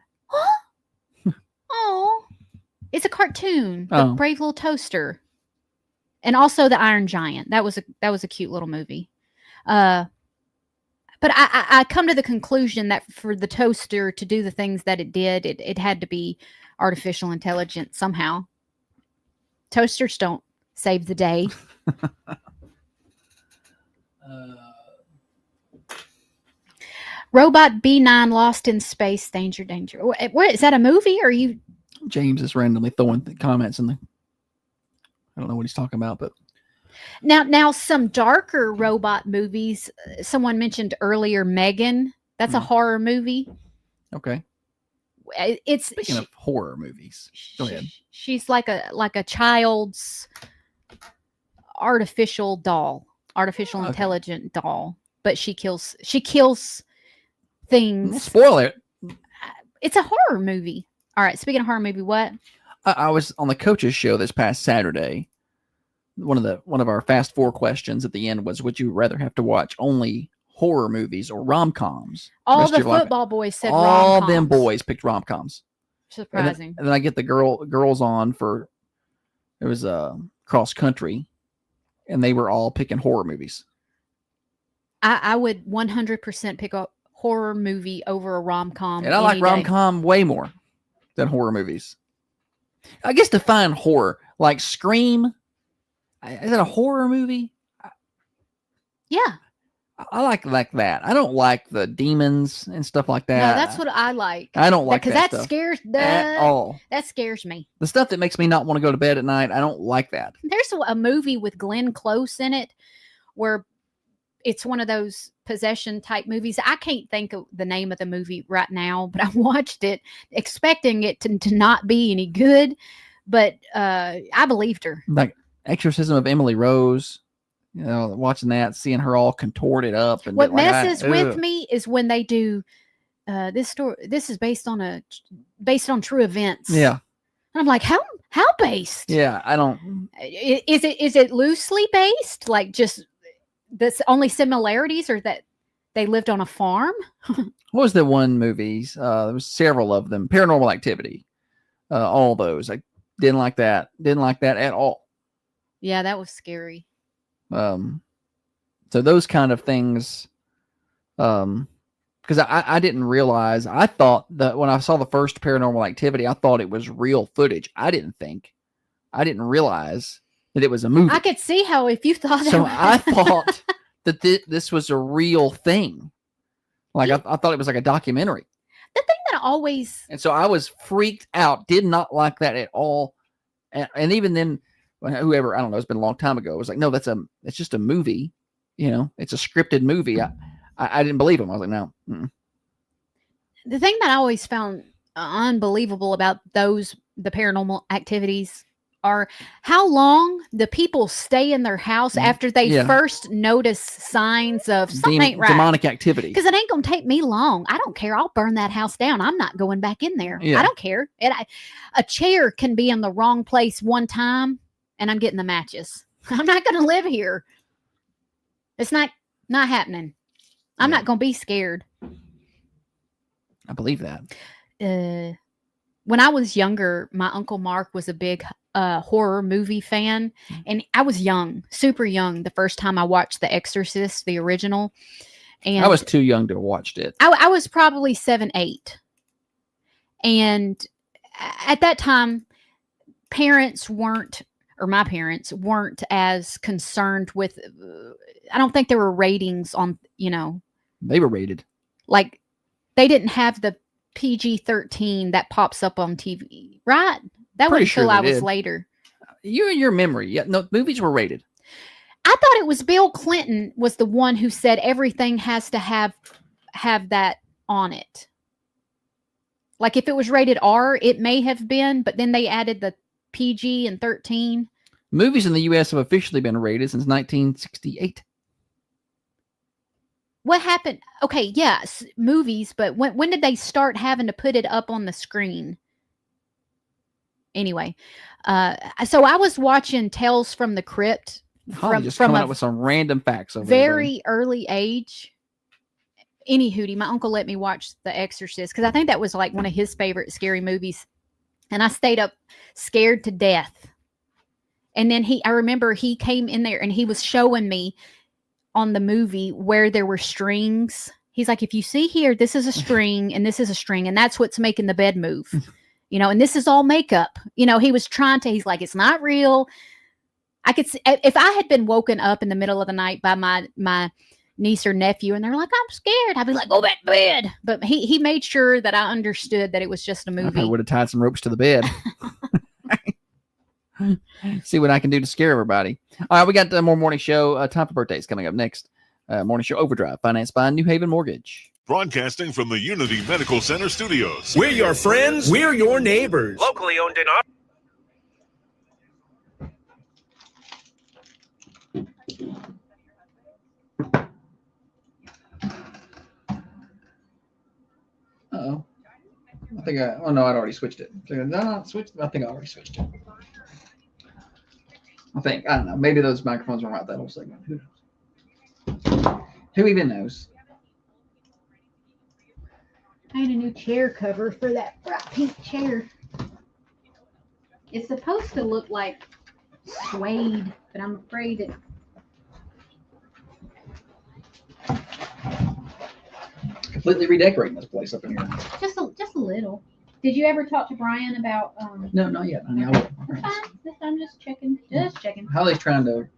Oh, it's a cartoon. The
Oh.
Brave Little Toaster, and also the Iron Giant. That was a cute little movie. But I come to the conclusion that for the toaster to do the things that it did, it had to be artificial intelligence somehow. Toasters don't save the day. Robot B9 lost in space. Danger, danger. What is that, a movie or you?
James is randomly throwing comments in the. I don't know what he's talking about, but
Now some darker robot movies. Someone mentioned earlier Megan. That's a horror movie.
okay.
It's
Speaking of horror movies, go ahead.
she's like a child's artificial intelligent doll, but she kills things.
Spoil it.
It's a horror movie. All right, speaking of horror movie, what?
I was on the coaches show this past Saturday. One of our fast 4 questions at the end was, would you rather have to watch only horror movies or rom-coms?
All
Rest
the
of your life?
football boys said
all
rom-coms.
them boys picked rom-coms.
Surprising.
And then I get the girls on for, it was cross country, and they were all picking horror movies.
I would 100% pick a horror movie over a rom-com.
And I like rom-com way more than horror movies. I guess define horror. Like Scream. Is it a horror movie?
Yeah.
I like that. I don't like the demons and stuff like that.
No, that's what I like.
I don't like
because
that
that
stuff
scares
at all.
That scares me.
The stuff that makes me not want to go to bed at night, I don't like that.
There's a movie with Glenn Close in it where it's one of those possession type movies. I can't think of the name of the movie right now, but I watched it expecting it to not be any good. But I believed her.
Like Exorcism of Emily Rose. You know, watching that, seeing her all contorted up, and
What
like,
messes with
ugh.
me is when they do this story. This is based on true events.
Yeah,
And I'm like, how based?
yeah. I don't.
Is it loosely based? Like just this only similarities, or that they lived on a farm?
What was the one movies? There was several of them. Paranormal Activity. All those. I didn't like that. Didn't like that at all.
Yeah, that was scary.
So those kind of things. Because I didn't realize. I thought that when I saw the first Paranormal Activity, I thought it was real footage. I didn't realize that it was a movie.
I could see how if you thought
So
that.
I thought that this was a real thing. Like I thought it was like a documentary.
The thing that always
And so I was freaked out. Did not like that at all. And even then, whoever, I don't know, it's been a long time ago, was like, no, it's just a movie. You know, it's a scripted movie. I didn't believe him. I was like, no. Mm-mm.
the thing that I always found unbelievable about the Paranormal Activities are how long the people stay in their house after they first notice signs of something ain't right.
Demonic activity.
Because it ain't going to take me long. I don't care. I'll burn that house down. I'm not going back in there.
Yeah.
I don't care. A chair can be in the wrong place one time and I'm getting the matches. I'm not going to live here. It's not happening. I'm not going to be scared.
I believe that.
When I was younger, my Uncle Mark was a big horror movie fan. And I was young, super young, the first time I watched The Exorcist, the original. And
I was too young to have watched it.
I was probably 7, 8. And at that time, my parents weren't as concerned with, I don't think there were ratings on,
They were rated.
Like they didn't have the PG-13 that pops up on TV, right? That
Pretty
wasn't
sure
until I
they
was
did.
later.
You and your memory. Yeah, no, movies were rated.
I thought it was Bill Clinton was the one who said everything has to have that on it. Like if it was rated R, it may have been, but then they added the PG and 13.
Movies in the U.S. have officially been rated since 1968.
What happened? Okay, yes, movies, but when did they start having to put it up on the screen? Anyway, so I was watching Tales from the Crypt
Holly just coming up with some random facts over there,
very early age. Hootie, my uncle let me watch The Exorcist because I think that was like one of his favorite scary movies. And I stayed up scared to death. And then I remember he came in there and he was showing me on the movie where there were strings. He's like, if you see here, this is a string and this is a string. And that's what's making the bed move, and this is all makeup. He was he's like, it's not real. I could see if I had been woken up in the middle of the night by my niece or nephew and they're like, I'm scared, I'd be like, go back to bed. But he made sure that I understood that it was just a movie.
I would have tied some ropes to the bed. See what I can do to scare everybody. All right, we got more morning show. Time for birthdays coming up next. Morning show Overdrive, financed by New Haven Mortgage.
Broadcasting from the Unity Medical Center studios.
We're your friends. We're your neighbors.
Locally owned and
Uh-oh. I think I'd already switched it. I think I already switched it. I don't know. Maybe those microphones are right that whole segment. Who knows? Who even knows?
I need a new chair cover for that bright pink chair. It's supposed to look like suede, but I'm afraid it.
Completely redecorating this place up in here.
Just a little. Did you ever talk to Brian about?
No, not yet, honey. I will.
I'm just checking. Just checking.
Holly's trying to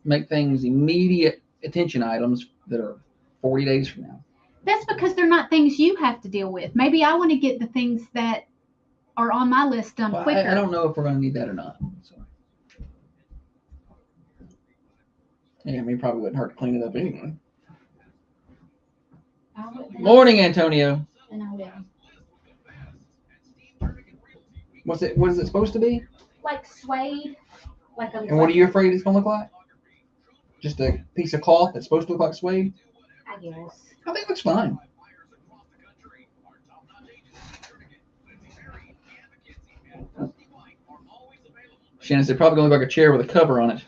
make things immediate attention items that are 40 days from now.
That's because they're not things you have to deal with. Maybe I want to get the things that are on my list done quicker.
I don't know if we're going to need that or not. So. Yeah, probably wouldn't hurt to clean it up anyway. Morning, Antonio.
And I will.
What is it supposed to be?
Like suede. And
what are you afraid it's going to look like? just a piece of cloth that's supposed to look like suede?
I guess.
I think it looks fine. Shannon said probably going to look like a chair with a cover on it.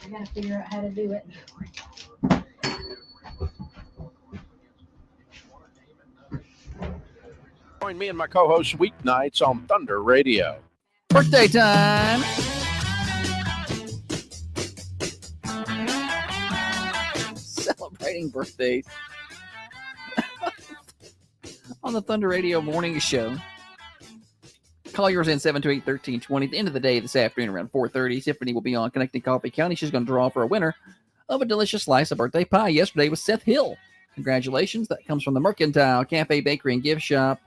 I gotta figure out how to do it.
Join me and my co-host weeknights on Thunder Radio.
Birthday time. Celebrating birthdays on the Thunder Radio morning show. Call yours in 728-1320. At the end of the day this afternoon around 4:30, Tiffany will be on Connecting Coffee County. She's going to draw for a winner of a delicious slice of birthday pie. Yesterday was Seth Hill. Congratulations. That comes from the Mercantile Cafe, Bakery, and Gift Shop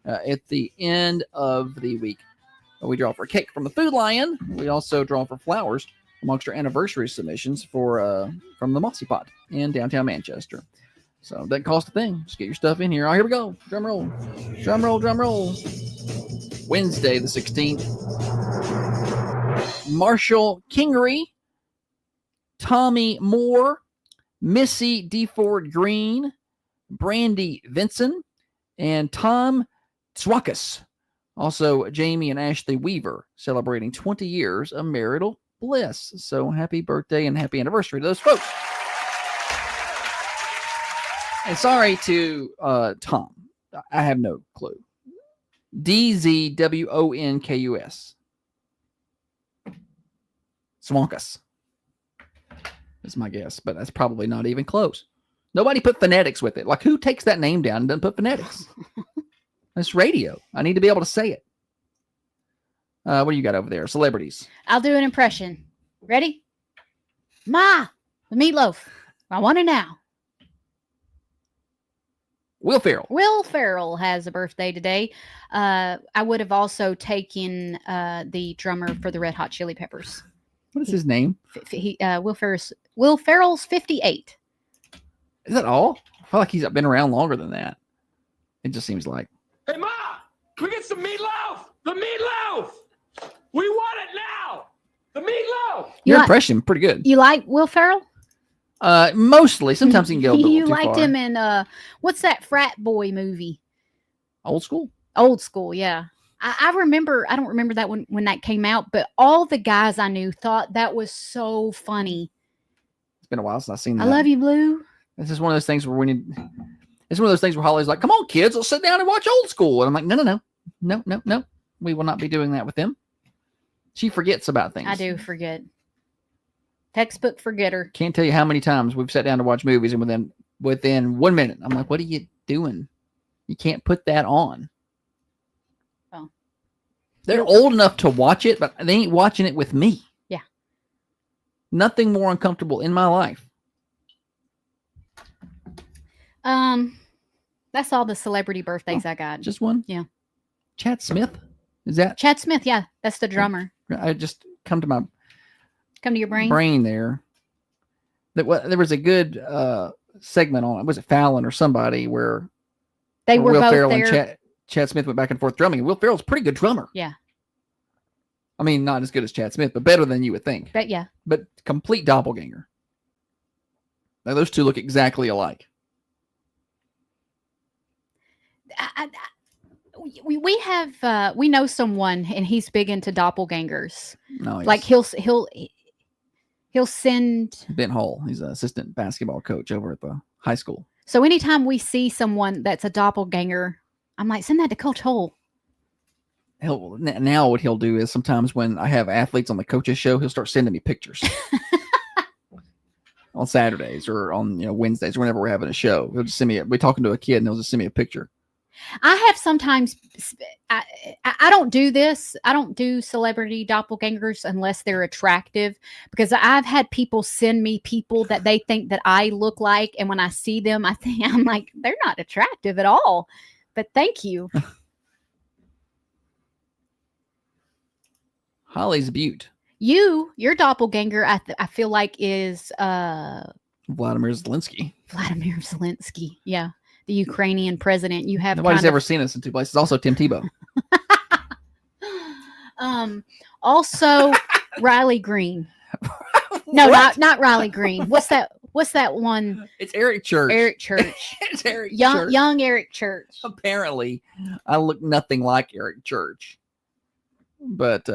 at the end of the week. We draw for a cake from the Food Lion. We also draw for flowers amongst our anniversary submissions for from the Mossy Pot in downtown Manchester. So that costs a thing. Just get your stuff in here. All right, here we go. Drum roll. Drum roll, drum roll. Wednesday, the 16th. Marshall Kingery, Tommy Moore, Missy DeFord Green, Brandy Vinson, and Tom Tswakas. Also, Jamie and Ashley Weaver celebrating 20 years of marital bliss. So happy birthday and happy anniversary to those folks. And sorry to Tom. I have no clue. DZWONKUS. Swonkus is my guess, but that's probably not even close. Nobody put phonetics with it. Like, who takes that name down and doesn't put phonetics? That's radio. I need to be able to say it. What do you got over there? Celebrities.
I'll do an impression. Ready? Ma, the meatloaf. I want it now.
Will Ferrell.
Will Ferrell has a birthday today. I would have also taken the drummer for the Red Hot Chili Peppers.
What is his name?
Will Ferrell's 58.
Is that all? I feel like he's been around longer than that. It just seems like.
Hey, Ma, can we get some meatloaf? The meatloaf! We want it now! The meatloaf!
Your impression, pretty good.
You like Will Ferrell?
Mostly. Sometimes he can go a little
You
too
liked
far.
him in, what's that frat boy movie?
Old School?
Old School, yeah. I remember, I don't remember that when that came out, but all the guys I knew thought that was so funny.
It's been a while since I've seen that.
I love you, Blue.
This is one of those things where it's one of those things where Holly's like, come on, kids, let's sit down and watch Old School. And I'm like, no. We will not be doing that with them. She forgets about things.
I do forget. Textbook forgetter.
Can't tell you how many times we've sat down to watch movies and within 1 minute, I'm like, what are you doing? You can't put that on.
Oh.
They're old enough to watch it, but they ain't watching it with me.
Yeah.
Nothing more uncomfortable in my life.
That's all the celebrity birthdays I got.
Just one?
Yeah.
Chad Smith? Is that?
Chad Smith, yeah. That's the drummer.
I just come to
your brain?
Brain there. There was a good segment on, was it Fallon or somebody, where
they were
Will
both
Ferrell
there.
and Chad Smith went back and forth drumming. Will Ferrell's a pretty good drummer.
Yeah.
I mean, not as good as Chad Smith, but better than you would think.
But yeah.
But complete doppelganger. Now, those two look exactly alike.
We have we know someone and he's big into doppelgangers.
No,
like he'll send
Ben Hull. He's an assistant basketball coach over at the high school.
So anytime we see someone that's a doppelganger, I'm like, send that to Coach Hull.
Now what he'll do is sometimes when I have athletes on the coaches show, he'll start sending me pictures on Saturdays or on Wednesdays or whenever we're having a show. He'll just send me. We're talking to a kid and he'll just send me a picture.
I have sometimes, I don't do this. I don't do celebrity doppelgangers unless they're attractive, because I've had people send me people that they think that I look like. And when I see them, I'm like, they're not attractive at all, but thank you.
Holly's Butte.
Your doppelganger, I feel like is
Vladimir Zelensky.
Vladimir Zelensky. Yeah. The Ukrainian president. You have
Nobody's
kind of-
ever seen us in two places. Also, Tim Tebow.
Also Riley Green. No, not Riley Green. What's that one?
It's Eric Church.
Eric Church.
It's Eric Church.
Young Eric Church.
Apparently, I look nothing like Eric Church. But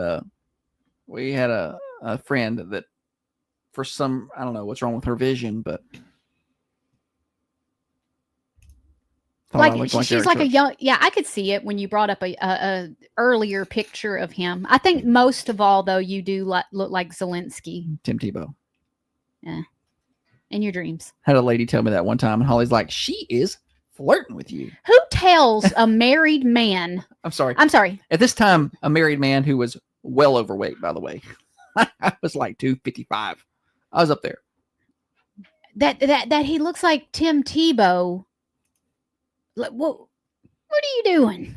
we had a friend that, for some, I don't know what's wrong with her vision, but
like she's like a young, yeah, I could see it when you brought up a earlier picture of him. I think most of all, though, you do look like Zelensky.
Tim Tebow.
Yeah. In your dreams.
Had a lady tell me that one time, and Holly's like, she is flirting with you.
Who tells a married man?
I'm sorry.
At
this time, a married man who was well overweight, by the way. I was like 255. I was up there.
That he looks like Tim Tebow. What are you doing?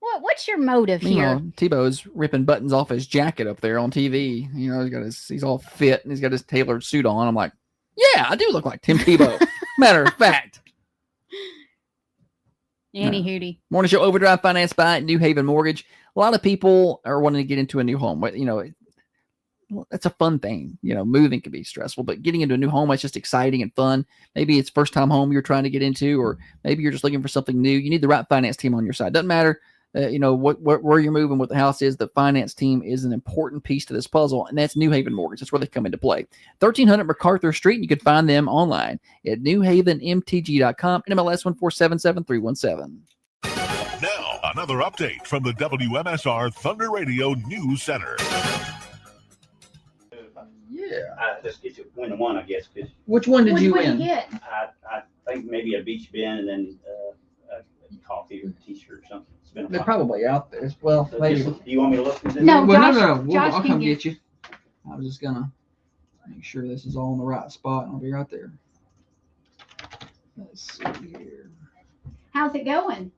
What's your motive here?
Tebow's ripping buttons off his jacket up there on TV. You know, he's all fit and he's got his tailored suit on. I'm like, yeah, I do look like Tim Tebow. Matter of fact.
Annie Hootie.
Morning Show Overdrive financed by New Haven Mortgage. A lot of people are wanting to get into a new home. You know, that's a fun thing. You know, moving can be stressful, but getting into a new home, it's just exciting and fun. Maybe it's first time home you're trying to get into, or maybe you're just looking for something new. You need the right finance team on your side. Doesn't matter, you know, where you're moving, what the house is. The finance team is an important piece to this puzzle, and that's New Haven Mortgage. That's where they come into play. 1300 MacArthur Street, and you can find them online at newhavenmtg.com, NMLS 1477317.
Now, another update from the WMSR Thunder Radio News Center.
Yeah.
I just get to win one, I guess.
Which one did you
Which
win?
one you get?
I think maybe a beach bin and then a coffee or a t-shirt or something. It's been a
They're
while.
probably out there. Well,
So
maybe.
do you want me to look through this?
No,
Well,
Josh-
no.
Josh
I'll
can
come
get-
get you. I was just gonna make sure this is all in the right spot, and I'll be right there. Let's see here.
How's it going?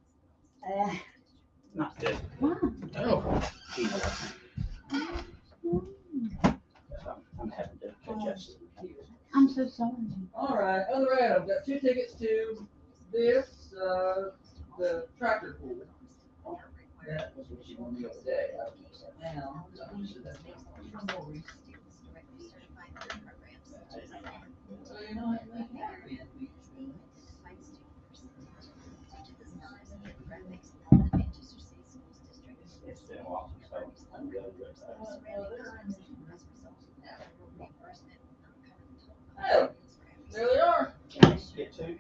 Not good.
Wow.
Oh.
I'm having to adjust.
I'm so sorry.
All right, other Adam, got 2 tickets to this, the tractor pool. That was what you wanted the other day. Now,
It's been a while since I'm really good.
Adam, there they are.
Get two.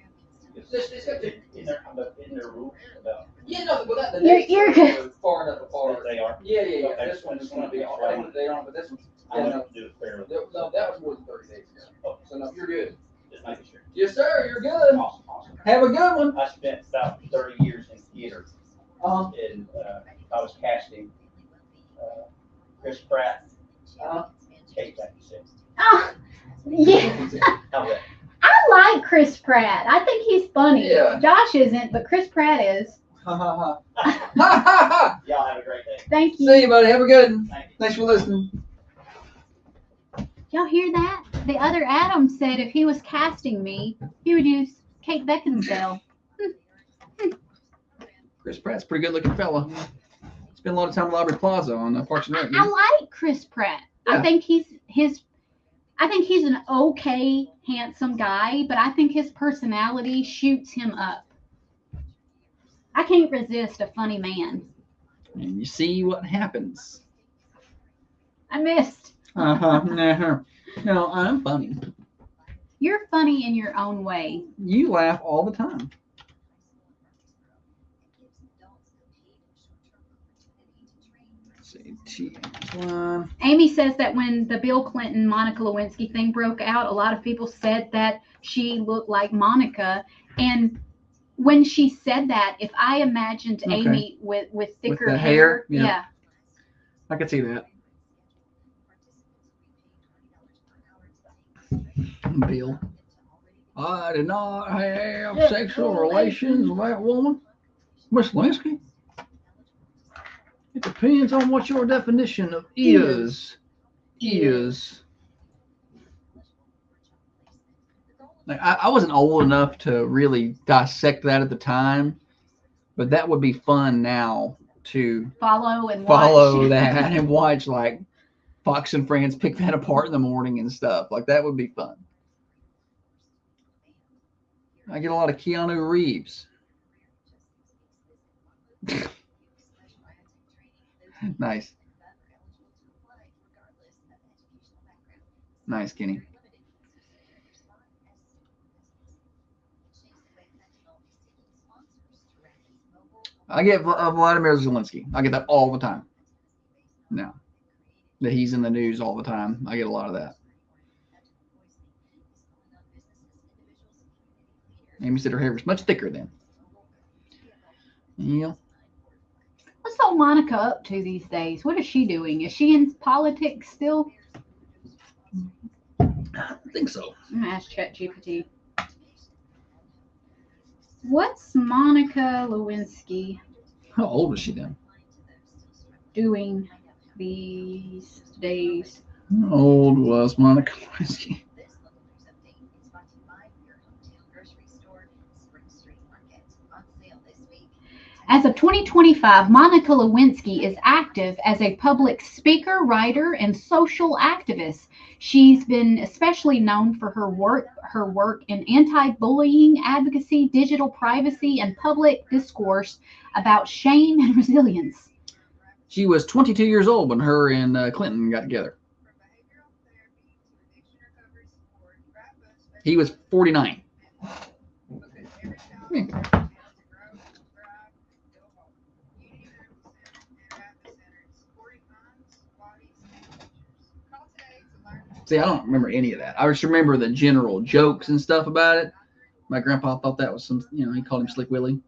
It's got two.
Is there rules about?
Yeah, no, well, the
You're-
next
you're
one
good.
goes far enough apart.
They are.
Yeah.
Okay.
This one is going to be all right. They aren't, but this one.
I
Yeah,
want to do it fairly.
no, that was more than 30 days ago.
Oh,
So no, you're good.
just making sure.
Yes, sir. You're good.
Awesome.
Have a good one.
I spent about 30 years in theater, and I was casting Chris Pratt, Kate Beckinsale.
Oh, yeah.
How's that?
I like Chris Pratt. I think he's funny.
Yeah.
Josh isn't, but Chris Pratt is.
Ha ha ha. Ha ha ha.
Y'all have a great day.
Thank you.
See you, buddy. Have a good one.
Thank you.
Thanks for listening.
Y'all hear that? The other Adam said if he was casting me, he would use Kate Beckinsale.
Chris Pratt's a pretty good looking fella. Spent a lot of time at Library Plaza on Parks and Rec.
I like Chris Pratt.
Yeah.
I think he's an okay, handsome guy, but I think his personality shoots him up. I can't resist a funny man.
And you see what happens.
I missed.
No, I'm funny.
You're funny in your own way.
You laugh all the time. Let's see, TX1.
Amy says that when the Bill Clinton Monica Lewinsky thing broke out, a lot of people said that she looked like Monica. And when she said that, if I imagined
Okay.
Amy with thicker
the
hair,
hair, yeah. I could see that. Bill. I did not have sexual relations with that woman. Miss Lewinsky. It depends on what your definition of is. Like, I wasn't old enough to really dissect that at the time, but that would be fun now to
Follow and
follow
watch.
that and watch like Fox and Friends pick that apart in the morning and stuff. Like that would be fun. I get a lot of Keanu Reeves. Nice. Nice, Kenny. I get Vladimir Zelensky. I get that all the time. No. That he's in the news all the time. I get a lot of that. Amy said her hair was much thicker then. Yeah.
What's old Monica up to these days? What is she doing? Is she in politics still?
I think so.
I'm gonna ask ChatGPT. What's Monica Lewinsky
How old is she then?
doing these days?
How old was Monica Lewinsky?
As of 2025, Monica Lewinsky is active as a public speaker, writer, and social activist. She's been especially known for her work in anti-bullying advocacy, digital privacy, and public discourse about shame and resilience.
She was 22 years old when her and Clinton got together. He was 49. See, I don't remember any of that. I just remember the general jokes and stuff about it. My grandpa thought that was some, he called him Slick Willie.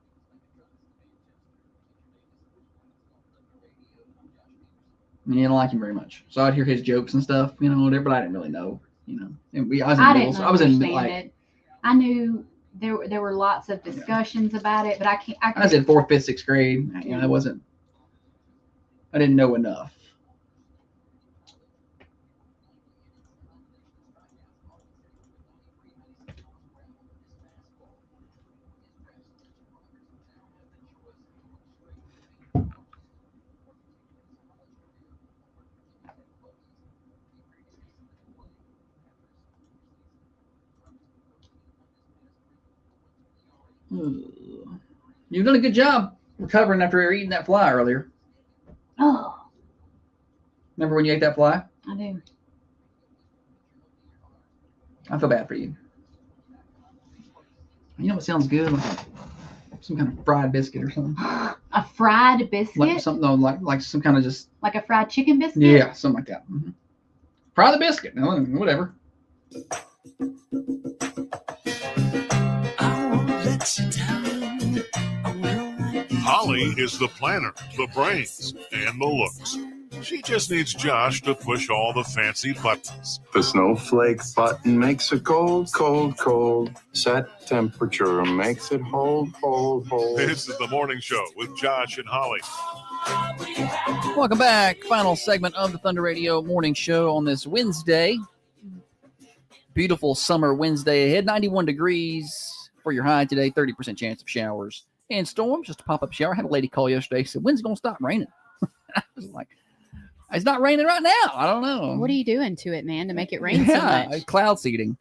And he didn't like him very much. So I'd hear his jokes and stuff, whatever, but I didn't really know, And
I didn't understand it. I knew there were lots of discussions about it, but I
was in 4th, 5th, 6th grade. I didn't know enough. You've done a good job recovering after eating that fly earlier.
Oh.
Remember when you ate that fly?
I do.
I feel bad for you. You know what sounds good? Like some kind of fried biscuit or something.
A fried biscuit?
Like something like some kind of just...
Like a fried chicken biscuit?
Yeah, something like that. Mm-hmm. Fry the biscuit. No, whatever.
Holly is the planner, the brains, and the looks. She just needs Josh to push all the fancy buttons.
The snowflake button makes it cold, cold, cold. Set temperature makes it hold, hold, hold.
This is the morning show with Josh and Holly.
Welcome back. Final segment of the Thunder Radio morning show on this Wednesday. Beautiful summer Wednesday ahead. 91 degrees for your high today. 30% chance of showers and storms. Just a pop-up shower. I had a lady call yesterday. Said, when's it going to stop raining? I was like, it's not raining right now. I don't know.
What are you doing to it, man, to make it rain so much?
Cloud seeding.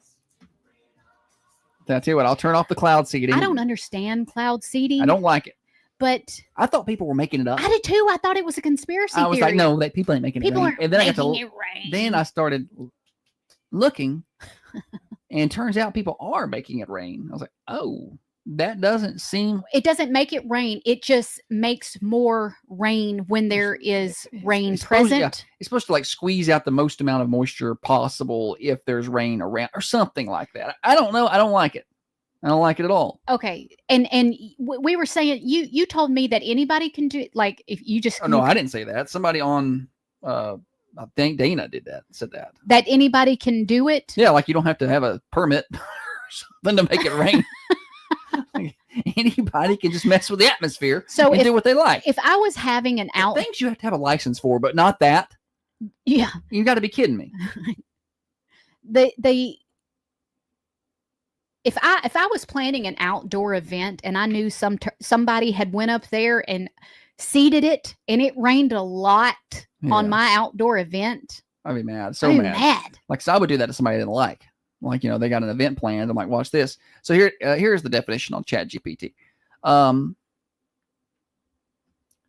I'll tell you what, I'll turn off the cloud seeding.
I don't understand cloud seeding.
I don't like it.
But
I thought people were making it up.
I did too. I thought it was a conspiracy theory.
I was like, no, that people ain't making it rain.
Aren't
And then
making it rain.
Then I started looking, and turns out people are making it rain. I was like, oh, that doesn't seem.
It doesn't make it rain. It just makes more rain when there is rain present.
It's supposed to like squeeze out the most amount of moisture possible if there's rain around or something like that. I don't know. I don't like it. I don't like it at all.
Okay. And we were saying, you told me that anybody can do it. Like if you just.
Oh, no, I didn't say that. Somebody on, I think Dana said that.
That anybody can do it?
Yeah. Like you don't have to have a permit or something to make it rain. Like, anybody can just mess with the atmosphere and do what they like.
If I was having an
things you have to have a license for, but not that.
Yeah.
You got to be kidding me.
if I was planning an outdoor event and I knew somebody had went up there and seeded it and it rained a lot on my outdoor event,
I'd be mad.
I'd be mad.
Like, so I would do that to somebody I didn't like. Like, they got an event planned. I'm like, watch this. So here's the definition on ChatGPT.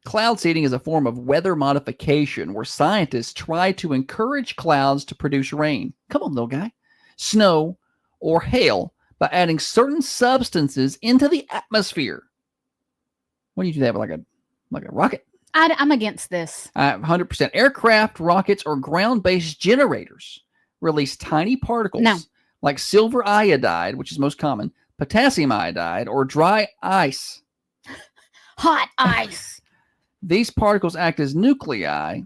Cloud seeding is a form of weather modification where scientists try to encourage clouds to produce rain. Come on, little guy. Snow or hail by adding certain substances into the atmosphere. What do you do that with, like a rocket?
I'm against this.
100%. Aircraft, rockets, or ground-based generators release tiny particles like silver iodide, which is most common, potassium iodide, or dry ice.
Hot ice.
These particles act as nuclei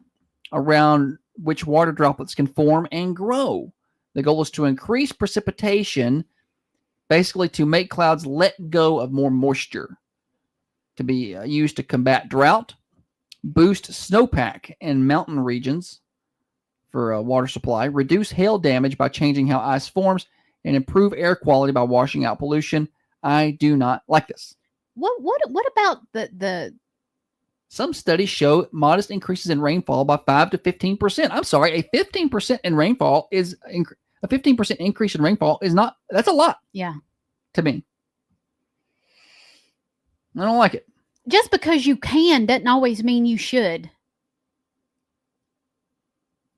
around which water droplets can form and grow. The goal is to increase precipitation, basically to make clouds let go of more moisture, to be used to combat drought, boost snowpack in mountain regions for water supply, reduce hail damage by changing how ice forms, and improve air quality by washing out pollution. I do not like this.
What about the
Some studies show modest increases in rainfall by 5 to 15%. I'm sorry, a 15% in rainfall is a 15% increase in rainfall is not, that's a lot.
Yeah.
To me. I don't like it.
Just because you can doesn't always mean you should.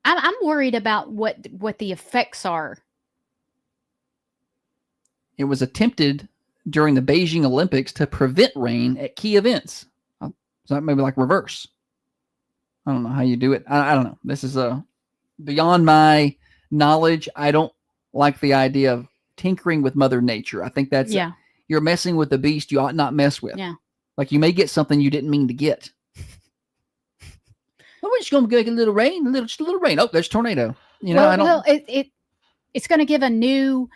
I'm worried about what the effects are.
It was attempted during the Beijing Olympics to prevent rain at key events. So that maybe like reverse. I don't know how you do it. I don't know. This is beyond my knowledge. I don't like the idea of tinkering with Mother Nature. I think that's you're messing with the beast you ought not mess with.
Yeah.
Like you may get something you didn't mean to get. We're just going to get a little rain, just a little rain. Oh, there's a tornado.
It's going to give a new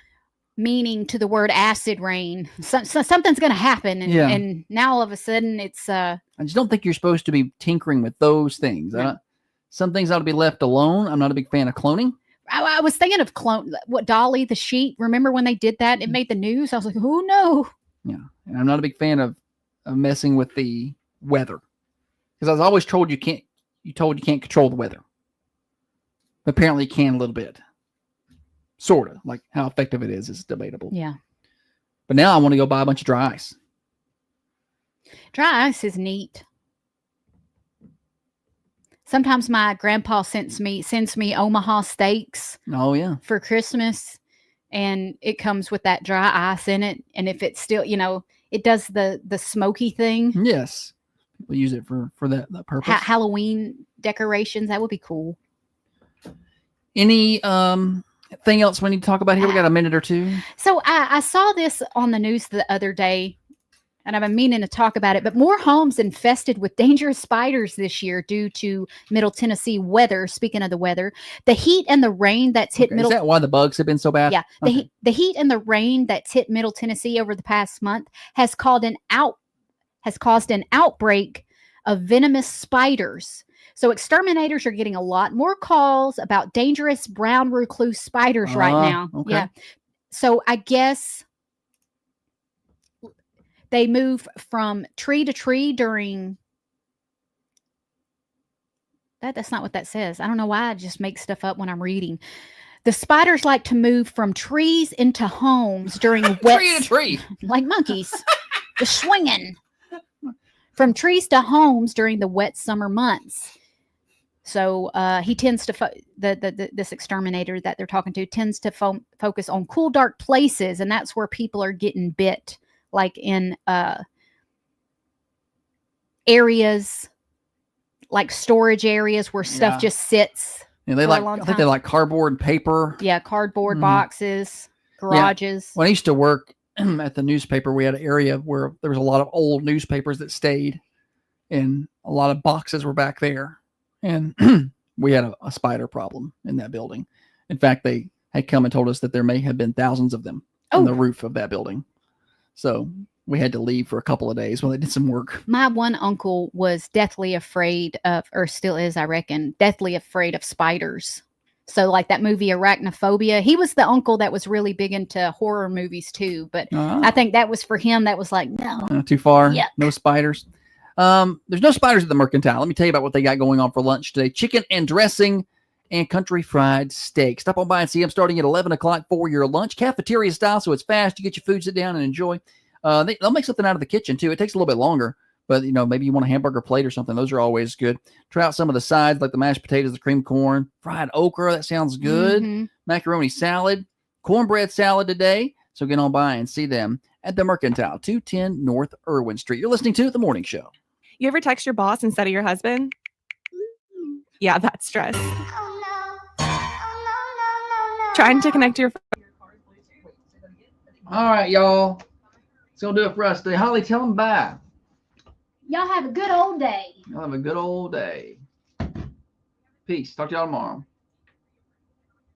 meaning to the word acid rain. So something's going to happen, and now all of a sudden it's.
I just don't think you're supposed to be tinkering with those things.
No.
Some things ought to be left alone. I'm not a big fan of cloning.
I was thinking of Dolly the sheep. Remember when they did that? It made the news. I was like, oh no.
Yeah, and I'm not a big fan of messing with the weather because I was always told you can't. You can't control the weather. But apparently you can a little bit. Sort of. Like how effective it is debatable.
Yeah.
But now I want to go buy a bunch of dry ice.
Dry ice is neat. Sometimes my grandpa sends me Omaha steaks.
Oh, yeah.
For Christmas. And it comes with that dry ice in it. And if it's still, it does the smoky thing.
Yes. People use it for that purpose.
Halloween decorations. That would be cool.
Any thing else we need to talk about here? We got a minute or two.
So I saw this on the news the other day, and I've been meaning to talk about it, but more homes infested with dangerous spiders this year due to Middle Tennessee weather. Speaking of the weather, the heat and the rain that's hit
Is that why the bugs have been so bad?
Yeah. The heat and the rain that's hit Middle Tennessee over the past month has caused an outbreak of venomous spiders. So exterminators are getting a lot more calls about dangerous brown recluse spiders right now.
Okay.
Yeah. So I guess they move from tree to tree during that's not what that says. I don't know why I just make stuff up when I'm reading. The spiders like to move from trees into homes during wet
tree to tree.
Like monkeys. The swinging. From trees to homes during the wet summer months. So he tends to this exterminator that they're talking to tends to focus on cool, dark places, and that's where people are getting bit, like in areas like storage areas where stuff just sits.
Yeah, I think they like cardboard and paper.
Yeah, cardboard boxes, garages.
Yeah. When I used to work at the newspaper, we had an area where there was a lot of old newspapers that stayed, and a lot of boxes were back there. And we had a spider problem in that building. In fact, they had come and told us that there may have been thousands of them on the roof of that building. So we had to leave for a couple of days while they did some work.
My one uncle was deathly afraid of, or still is, I reckon, deathly afraid of spiders. So like that movie Arachnophobia, he was the uncle that was really big into horror movies too. But I think that was for him. That was like, no,
Not too far.
Yuck.
No spiders. There's no spiders at the Mercantile. Let me tell you about what they got going on for lunch today. Chicken and dressing and country fried steak. Stop on by and see them starting at 11 o'clock for your lunch. Cafeteria style, so it's fast. You get your food, sit down and enjoy. They'll make something out of the kitchen too. It takes a little bit longer, but maybe you want a hamburger plate or something. Those are always good. Try out some of the sides like the mashed potatoes, the cream corn, fried okra. That sounds good.
Mhm.
Macaroni salad, cornbread salad today. So get on by and see them at the Mercantile, 210 North Irwin Street. You're listening to The Morning Show.
You ever text your boss instead of your husband? Yeah, that's stress. Trying to connect to your phone.
All right, y'all. It's going to do it for us today. Holly, tell them bye.
Y'all have a good old day.
Y'all have a good old day. Peace. Talk to y'all tomorrow.